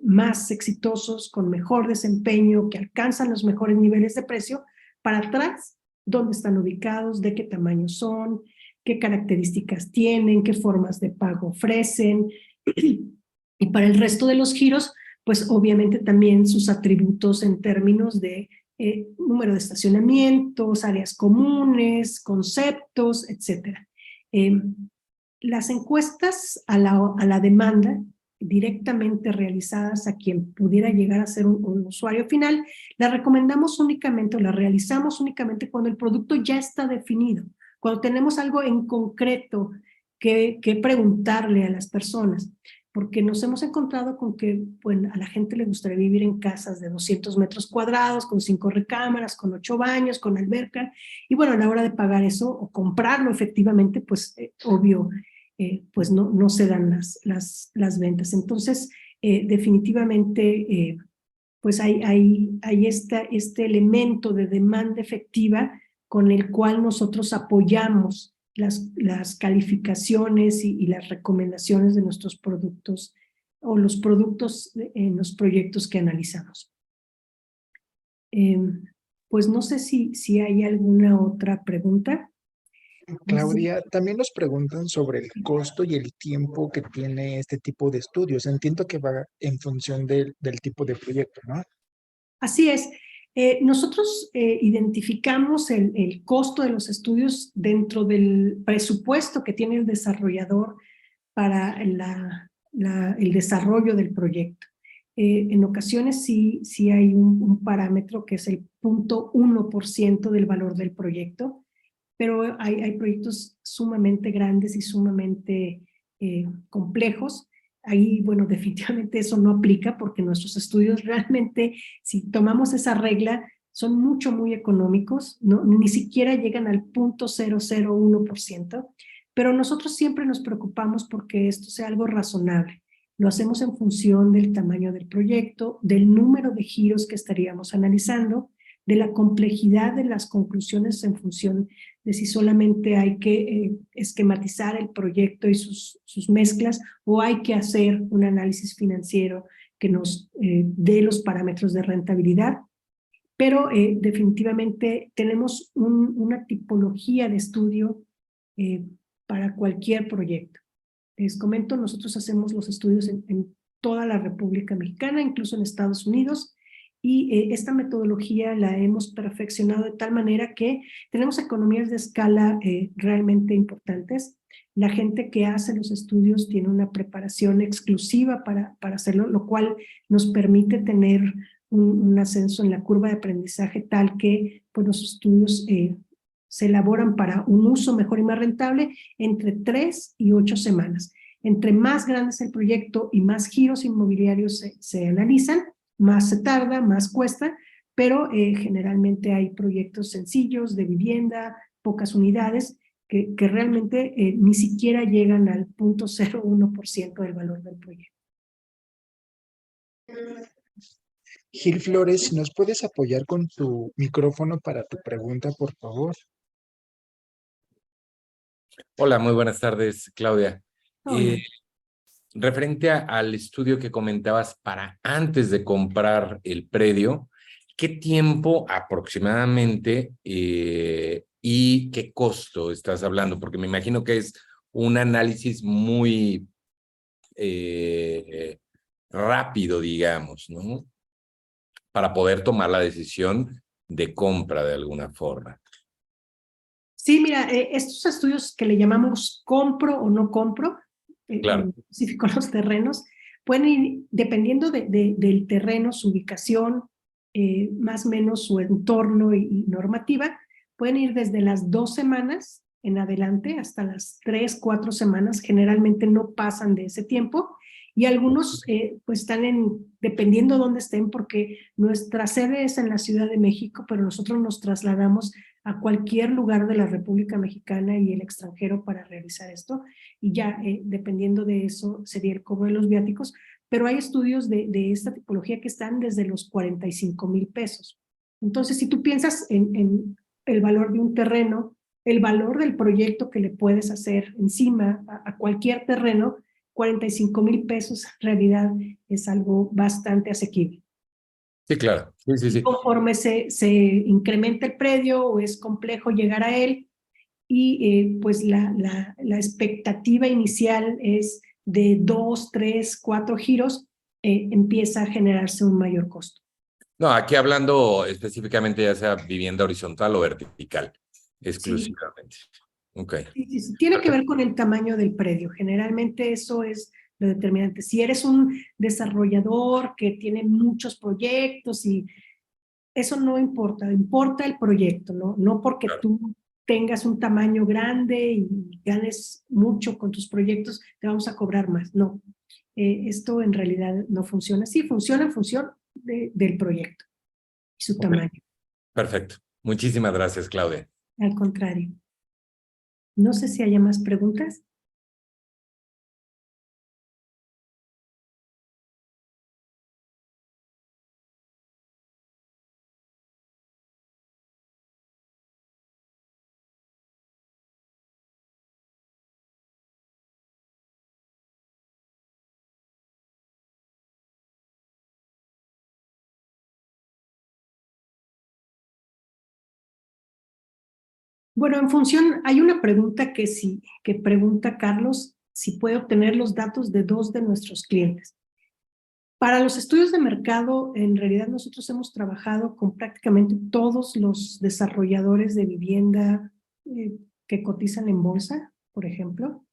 más exitosos, con mejor desempeño, que alcanzan los mejores niveles de precio, para atrás, dónde están ubicados, de qué tamaño son, qué características tienen, qué formas de pago ofrecen. Y para el resto de los giros, pues obviamente también sus atributos en términos de número de estacionamientos, áreas comunes, conceptos, etc. Las encuestas a la demanda directamente realizadas a quien pudiera llegar a ser un usuario final, las recomendamos únicamente o las realizamos únicamente cuando el producto ya está definido, cuando tenemos algo en concreto que preguntarle a las personas, porque nos hemos encontrado con que bueno, a la gente le gustaría vivir en casas de 200 metros cuadrados, con 5 recámaras, con 8 baños, con alberca, y bueno, a la hora de pagar eso o comprarlo efectivamente, pues obvio, pues no se dan las ventas. Entonces, definitivamente, pues hay este elemento de demanda efectiva con el cual nosotros apoyamos las calificaciones y las recomendaciones de nuestros productos o los productos en los proyectos que analizamos. Pues no sé si hay alguna otra pregunta. Claudia, también nos preguntan sobre el costo y el tiempo que tiene este tipo de estudios. Entiendo que va en función del tipo de proyecto, ¿no? Así es. Nosotros identificamos el costo de los estudios dentro del presupuesto que tiene el desarrollador para el desarrollo del proyecto. En ocasiones sí hay un parámetro que es el 0.1% del valor del proyecto, pero hay proyectos sumamente grandes y sumamente complejos. Ahí, bueno, definitivamente eso no aplica porque nuestros estudios realmente, si tomamos esa regla, son muy económicos, ¿no? Ni siquiera llegan al 0.001%, pero nosotros siempre nos preocupamos porque esto sea algo razonable. Lo hacemos en función del tamaño del proyecto, del número de giros que estaríamos analizando, de la complejidad de las conclusiones en función de si solamente hay que esquematizar el proyecto y sus mezclas o hay que hacer un análisis financiero que nos dé los parámetros de rentabilidad. Pero definitivamente tenemos una tipología de estudio para cualquier proyecto. Les comento, nosotros hacemos los estudios en toda la República Mexicana, incluso en Estados Unidos, y esta metodología la hemos perfeccionado de tal manera que tenemos economías de escala realmente importantes. La gente que hace los estudios tiene una preparación exclusiva para hacerlo, lo cual nos permite tener un ascenso en la curva de aprendizaje tal que pues, los estudios se elaboran para un uso mejor y más rentable entre 3 y 8 semanas. Entre más grande es el proyecto y más giros inmobiliarios se analizan, más se tarda, más cuesta, pero generalmente hay proyectos sencillos de vivienda, pocas unidades, que realmente ni siquiera llegan al 0.01% del valor del proyecto. Gil Flores, ¿nos puedes apoyar con tu micrófono para tu pregunta, por favor? Hola, muy buenas tardes, Claudia. Hola. Referente al estudio que comentabas para antes de comprar el predio, ¿qué tiempo aproximadamente y qué costo estás hablando? Porque me imagino que es un análisis muy rápido, digamos, ¿no? Para poder tomar la decisión de compra de alguna forma. Sí, mira, estos estudios que le llamamos compro o no compro, Claro. en específico los terrenos, pueden ir dependiendo del terreno, su ubicación, más o menos su entorno y normativa, pueden ir desde las 2 semanas en adelante hasta las 3, 4 semanas, generalmente no pasan de ese tiempo, y algunos pues están dependiendo dónde estén, porque nuestra sede es en la Ciudad de México, pero nosotros nos trasladamos a cualquier lugar de la República Mexicana y el extranjero para realizar esto, y ya dependiendo de eso sería el cobro de los viáticos, pero hay estudios de esta tipología que están desde los 45,000 pesos. Entonces, si tú piensas en el valor de un terreno, el valor del proyecto que le puedes hacer encima a cualquier terreno, 45,000 pesos en realidad es algo bastante asequible. Sí, claro. Sí. Conforme se incrementa el predio o es complejo llegar a él, y pues la expectativa inicial es de 2, 3, 4 giros, empieza a generarse un mayor costo. No, aquí hablando específicamente ya sea vivienda horizontal o vertical, exclusivamente. Sí. Ok. Sí. Tiene que ver con el tamaño del predio. Generalmente eso es lo determinante. Si eres un desarrollador que tiene muchos proyectos y eso no importa, importa el proyecto, ¿no? No porque Claro. tú tengas un tamaño grande y ganes mucho con tus proyectos, te vamos a cobrar más. No, esto en realidad no funciona así, funciona en función del proyecto y su tamaño. Perfecto. Muchísimas gracias, Claudia. Al contrario. No sé si haya más preguntas. Bueno, en función, hay una pregunta que pregunta Carlos si puede obtener los datos de 2 de nuestros clientes. Para los estudios de mercado, en realidad nosotros hemos trabajado con prácticamente todos los desarrolladores de vivienda que cotizan en bolsa, por ejemplo,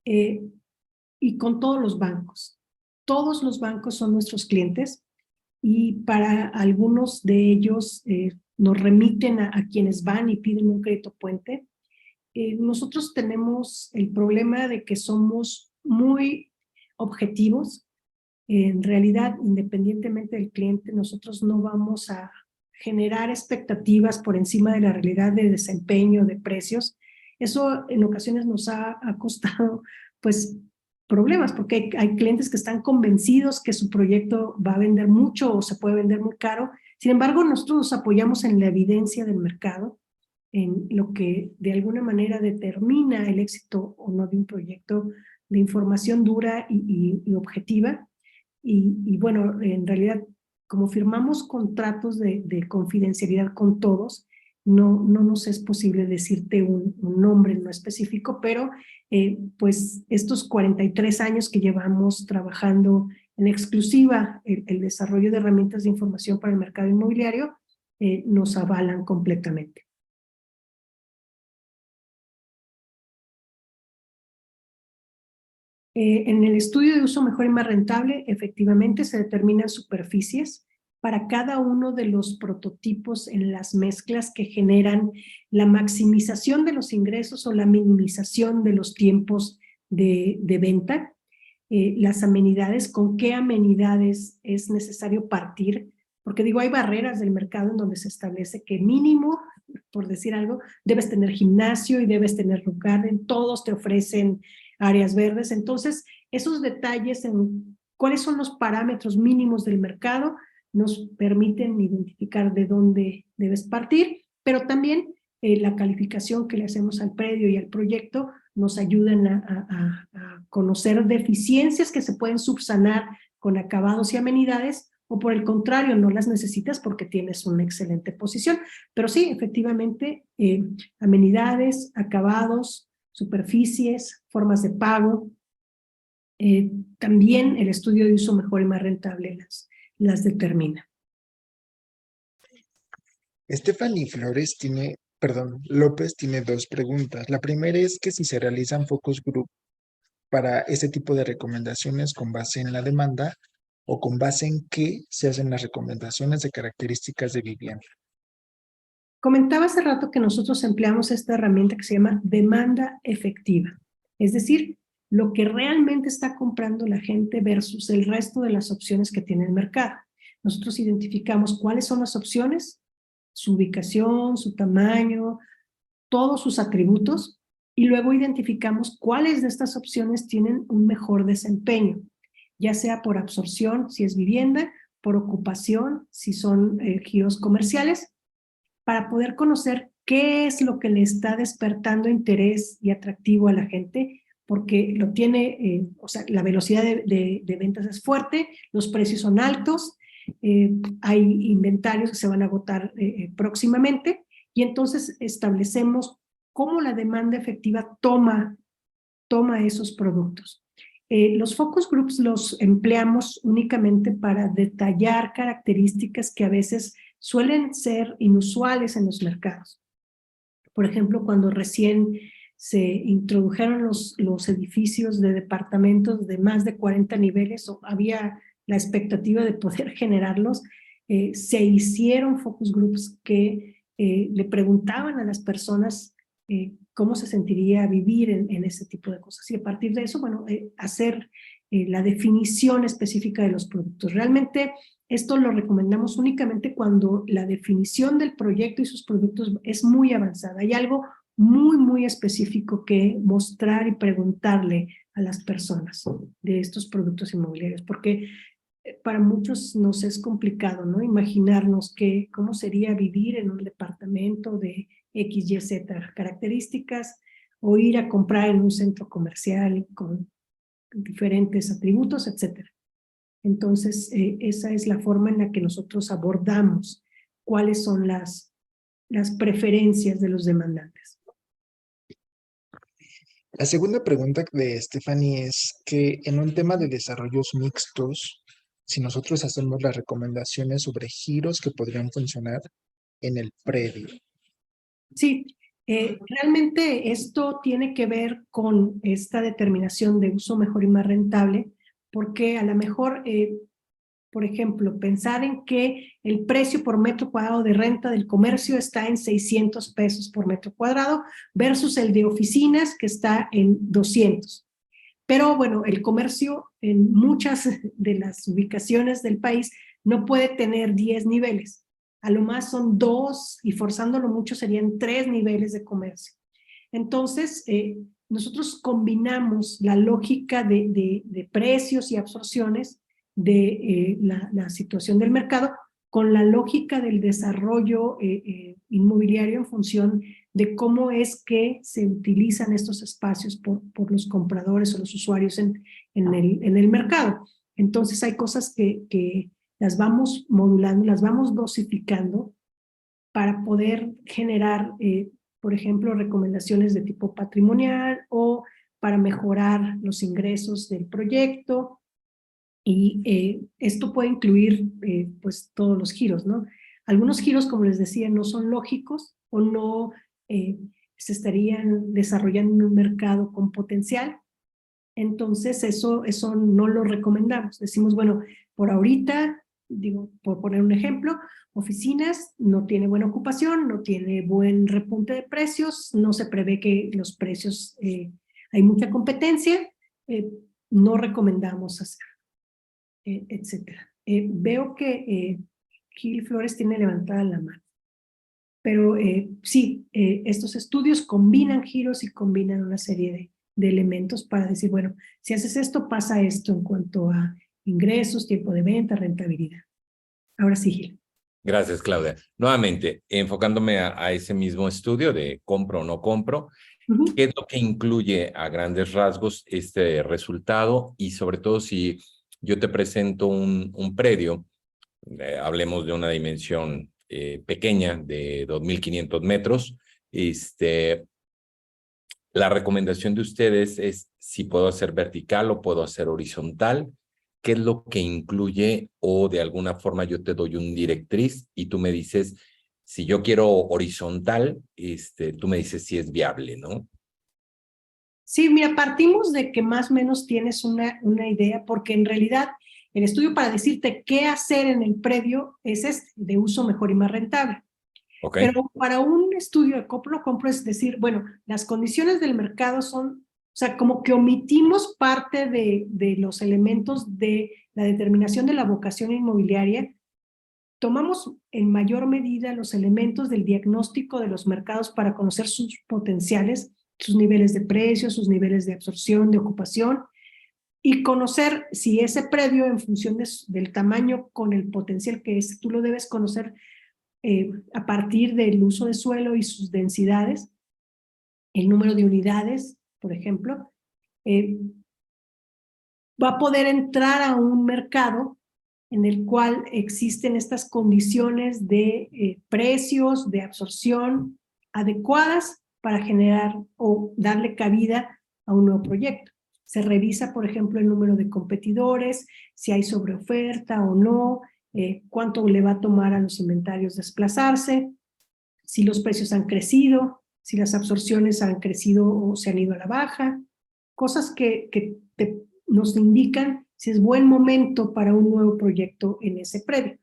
y con todos los bancos. Todos los bancos son nuestros clientes y para algunos de ellos nos remiten a quienes van y piden un crédito puente. Nosotros tenemos el problema de que somos muy objetivos. En realidad, independientemente del cliente, nosotros no vamos a generar expectativas por encima de la realidad de desempeño, de precios. Eso en ocasiones nos ha costado pues problemas, porque hay clientes que están convencidos que su proyecto va a vender mucho o se puede vender muy caro. Sin embargo, nosotros nos apoyamos en la evidencia del mercado, en lo que de alguna manera determina el éxito o no de un proyecto, de información dura y objetiva. Y bueno, en realidad, como firmamos contratos de confidencialidad con todos, no nos es posible decirte un nombre no específico, pero pues estos 43 años que llevamos trabajando en exclusiva el desarrollo de herramientas de información para el mercado inmobiliario nos avalan completamente. En el estudio de uso mejor y más rentable, efectivamente se determinan superficies para cada uno de los prototipos en las mezclas que generan la maximización de los ingresos o la minimización de los tiempos de venta. Las amenidades, con qué amenidades es necesario partir, porque digo, hay barreras del mercado en donde se establece que mínimo, por decir algo, debes tener gimnasio y debes tener lugar, todos te ofrecen áreas verdes. Entonces, esos detalles en cuáles son los parámetros mínimos del mercado nos permiten identificar de dónde debes partir, pero también la calificación que le hacemos al predio y al proyecto nos ayudan a conocer deficiencias que se pueden subsanar con acabados y amenidades, o por el contrario, no las necesitas porque tienes una excelente posición. Pero sí, efectivamente, amenidades, acabados, superficies, formas de pago. También el estudio de uso mejor y más rentable las determina. Stephanie López tiene dos preguntas. La primera es que si se realizan focus group para este tipo de recomendaciones con base en la demanda o con base en qué se hacen las recomendaciones de características de vivienda. Comentaba hace rato que nosotros empleamos esta herramienta que se llama demanda efectiva. Es decir, lo que realmente está comprando la gente versus el resto de las opciones que tiene el mercado. Nosotros identificamos cuáles son las opciones, su ubicación, su tamaño, todos sus atributos, y luego identificamos cuáles de estas opciones tienen un mejor desempeño, ya sea por absorción, si es vivienda, por ocupación, si son giros comerciales, para poder conocer qué es lo que le está despertando interés y atractivo a la gente, porque lo tiene, o sea, la velocidad de ventas es fuerte, los precios son altos, hay inventarios que se van a agotar próximamente, y entonces establecemos cómo la demanda efectiva toma esos productos. Los focus groups los empleamos únicamente para detallar características que a veces suelen ser inusuales en los mercados. Por ejemplo, cuando recién se introdujeron los edificios de departamentos de más de 40 niveles, o había la expectativa de poder generarlos, se hicieron focus groups que le preguntaban a las personas cómo se sentiría vivir en ese tipo de cosas. Y a partir de eso, bueno, hacer la definición específica de los productos. Realmente esto lo recomendamos únicamente cuando la definición del proyecto y sus productos es muy avanzada. Hay algo muy, muy específico que mostrar y preguntarle a las personas de estos productos inmobiliarios, porque para muchos nos es complicado, ¿no? Imaginarnos cómo sería vivir en un departamento de X, Y, Z características, o ir a comprar en un centro comercial con diferentes atributos, etc. Entonces, esa es la forma en la que nosotros abordamos cuáles son las preferencias de los demandantes. La segunda pregunta de Stephanie es que en un tema de desarrollos mixtos, si nosotros hacemos las recomendaciones sobre giros que podrían funcionar en el predio. Sí, realmente esto tiene que ver con esta determinación de uso mejor y más rentable, porque a lo mejor, por ejemplo, pensar en que el precio por metro cuadrado de renta del comercio está en 600 pesos por metro cuadrado versus el de oficinas que está en 200. Pero bueno, el comercio en muchas de las ubicaciones del país no puede tener 10 niveles. A lo más son 2 y forzándolo mucho serían 3 niveles de comercio. Entonces, nosotros combinamos la lógica de precios y absorciones de la situación del mercado con la lógica del desarrollo inmobiliario en función de cómo es que se utilizan estos espacios por los compradores o los usuarios en el mercado. Entonces hay cosas que las vamos modulando, las vamos dosificando para poder generar, por ejemplo, recomendaciones de tipo patrimonial o para mejorar los ingresos del proyecto. Y esto puede incluir pues todos los giros, ¿no? Algunos giros, como les decía, no son lógicos o no se estarían desarrollando en un mercado con potencial. Entonces, eso no lo recomendamos. Decimos, bueno, por ahorita, digo, por poner un ejemplo, oficinas no tiene buena ocupación, no tiene buen repunte de precios, no se prevé que los precios, hay mucha competencia, no recomendamos hacer, etcétera. Veo que Gil Flores tiene levantada la mano. Pero sí, estos estudios combinan giros y combinan una serie de elementos para decir, bueno, si haces esto, pasa esto en cuanto a ingresos, tiempo de venta, rentabilidad. Ahora sí, Gil. Gracias, Claudia. Nuevamente, enfocándome a ese mismo estudio de compro o no compro, ¿qué es lo que incluye a grandes rasgos este resultado? Y sobre todo si yo te presento un predio, hablemos de una dimensión pequeña de 2.500 metros, la recomendación de ustedes es si puedo hacer vertical o puedo hacer horizontal, qué es lo que incluye, o de alguna forma yo te doy un directriz y tú me dices, si yo quiero horizontal, tú me dices si es viable, ¿no? Sí, mira, partimos de que más o menos tienes una idea, porque en realidad el estudio para decirte qué hacer en el predio es de uso mejor y más rentable. Okay. Pero para un estudio de compro es decir, bueno, las condiciones del mercado son, o sea, como que omitimos parte de los elementos de la determinación de la vocación inmobiliaria, tomamos en mayor medida los elementos del diagnóstico de los mercados para conocer sus potenciales, sus niveles de precios, sus niveles de absorción, de ocupación, y conocer si ese predio en función del tamaño con el potencial que es, tú lo debes conocer a partir del uso de suelo y sus densidades, el número de unidades, por ejemplo, va a poder entrar a un mercado en el cual existen estas condiciones de precios, de absorción adecuadas para generar o darle cabida a un nuevo proyecto. Se revisa, por ejemplo, el número de competidores, si hay sobreoferta o no, cuánto le va a tomar a los inventarios desplazarse, si los precios han crecido, si las absorciones han crecido o se han ido a la baja, cosas que nos indican si es buen momento para un nuevo proyecto en ese predio.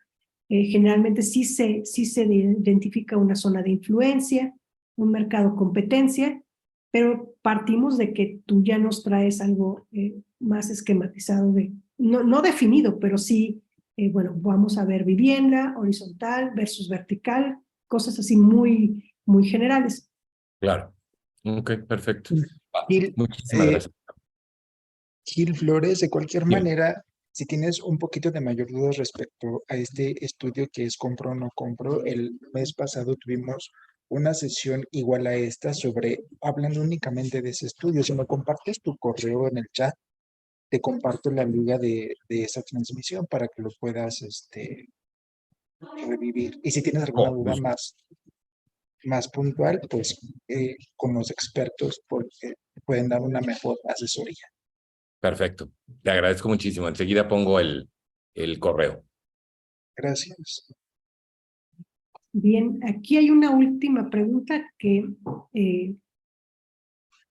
Generalmente sí se identifica una zona de influencia, un mercado competencia, pero partimos de que tú ya nos traes algo más esquematizado, no definido, pero sí, bueno, vamos a ver vivienda, horizontal versus vertical, cosas así muy, muy generales. Claro. Ok, perfecto. Gil, Muchísimas gracias. Gil Flores, de cualquier Dime. manera, si tienes un poquito de mayor duda respecto a este estudio que es compro o no compro, el mes pasado tuvimos una sesión igual a esta hablando únicamente de ese estudio. Si me compartes tu correo en el chat, te comparto la liga de esa transmisión para que lo puedas revivir. Y si tienes alguna duda más puntual, pues con los expertos porque pueden dar una mejor asesoría. Perfecto. Te agradezco muchísimo. Enseguida pongo el correo. Gracias. Bien, aquí hay una última pregunta que,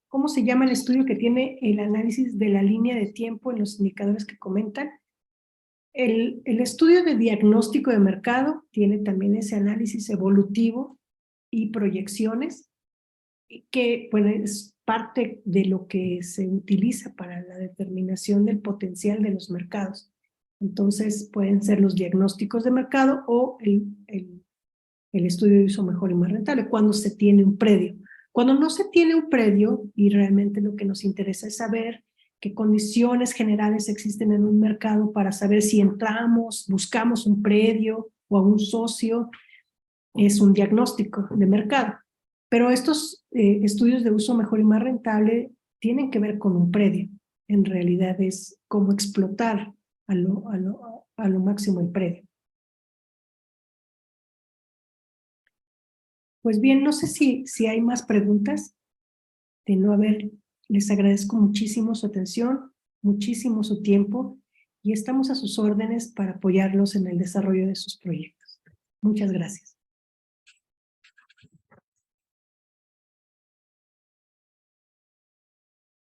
¿cómo se llama el estudio que tiene el análisis de la línea de tiempo en los indicadores que comentan? El estudio de diagnóstico de mercado tiene también ese análisis evolutivo y proyecciones, que bueno, es parte de lo que se utiliza para la determinación del potencial de los mercados. Entonces pueden ser los diagnósticos de mercado o el estudio de uso mejor y más rentable, cuando se tiene un predio. Cuando no se tiene un predio, y realmente lo que nos interesa es saber qué condiciones generales existen en un mercado para saber si entramos, buscamos un predio o a un socio, es un diagnóstico de mercado. Pero estos estudios de uso mejor y más rentable tienen que ver con un predio. En realidad es cómo explotar a lo máximo el predio. Pues bien, no sé si hay más preguntas. De no haber, les agradezco muchísimo su atención, muchísimo su tiempo y estamos a sus órdenes para apoyarlos en el desarrollo de sus proyectos. Muchas gracias.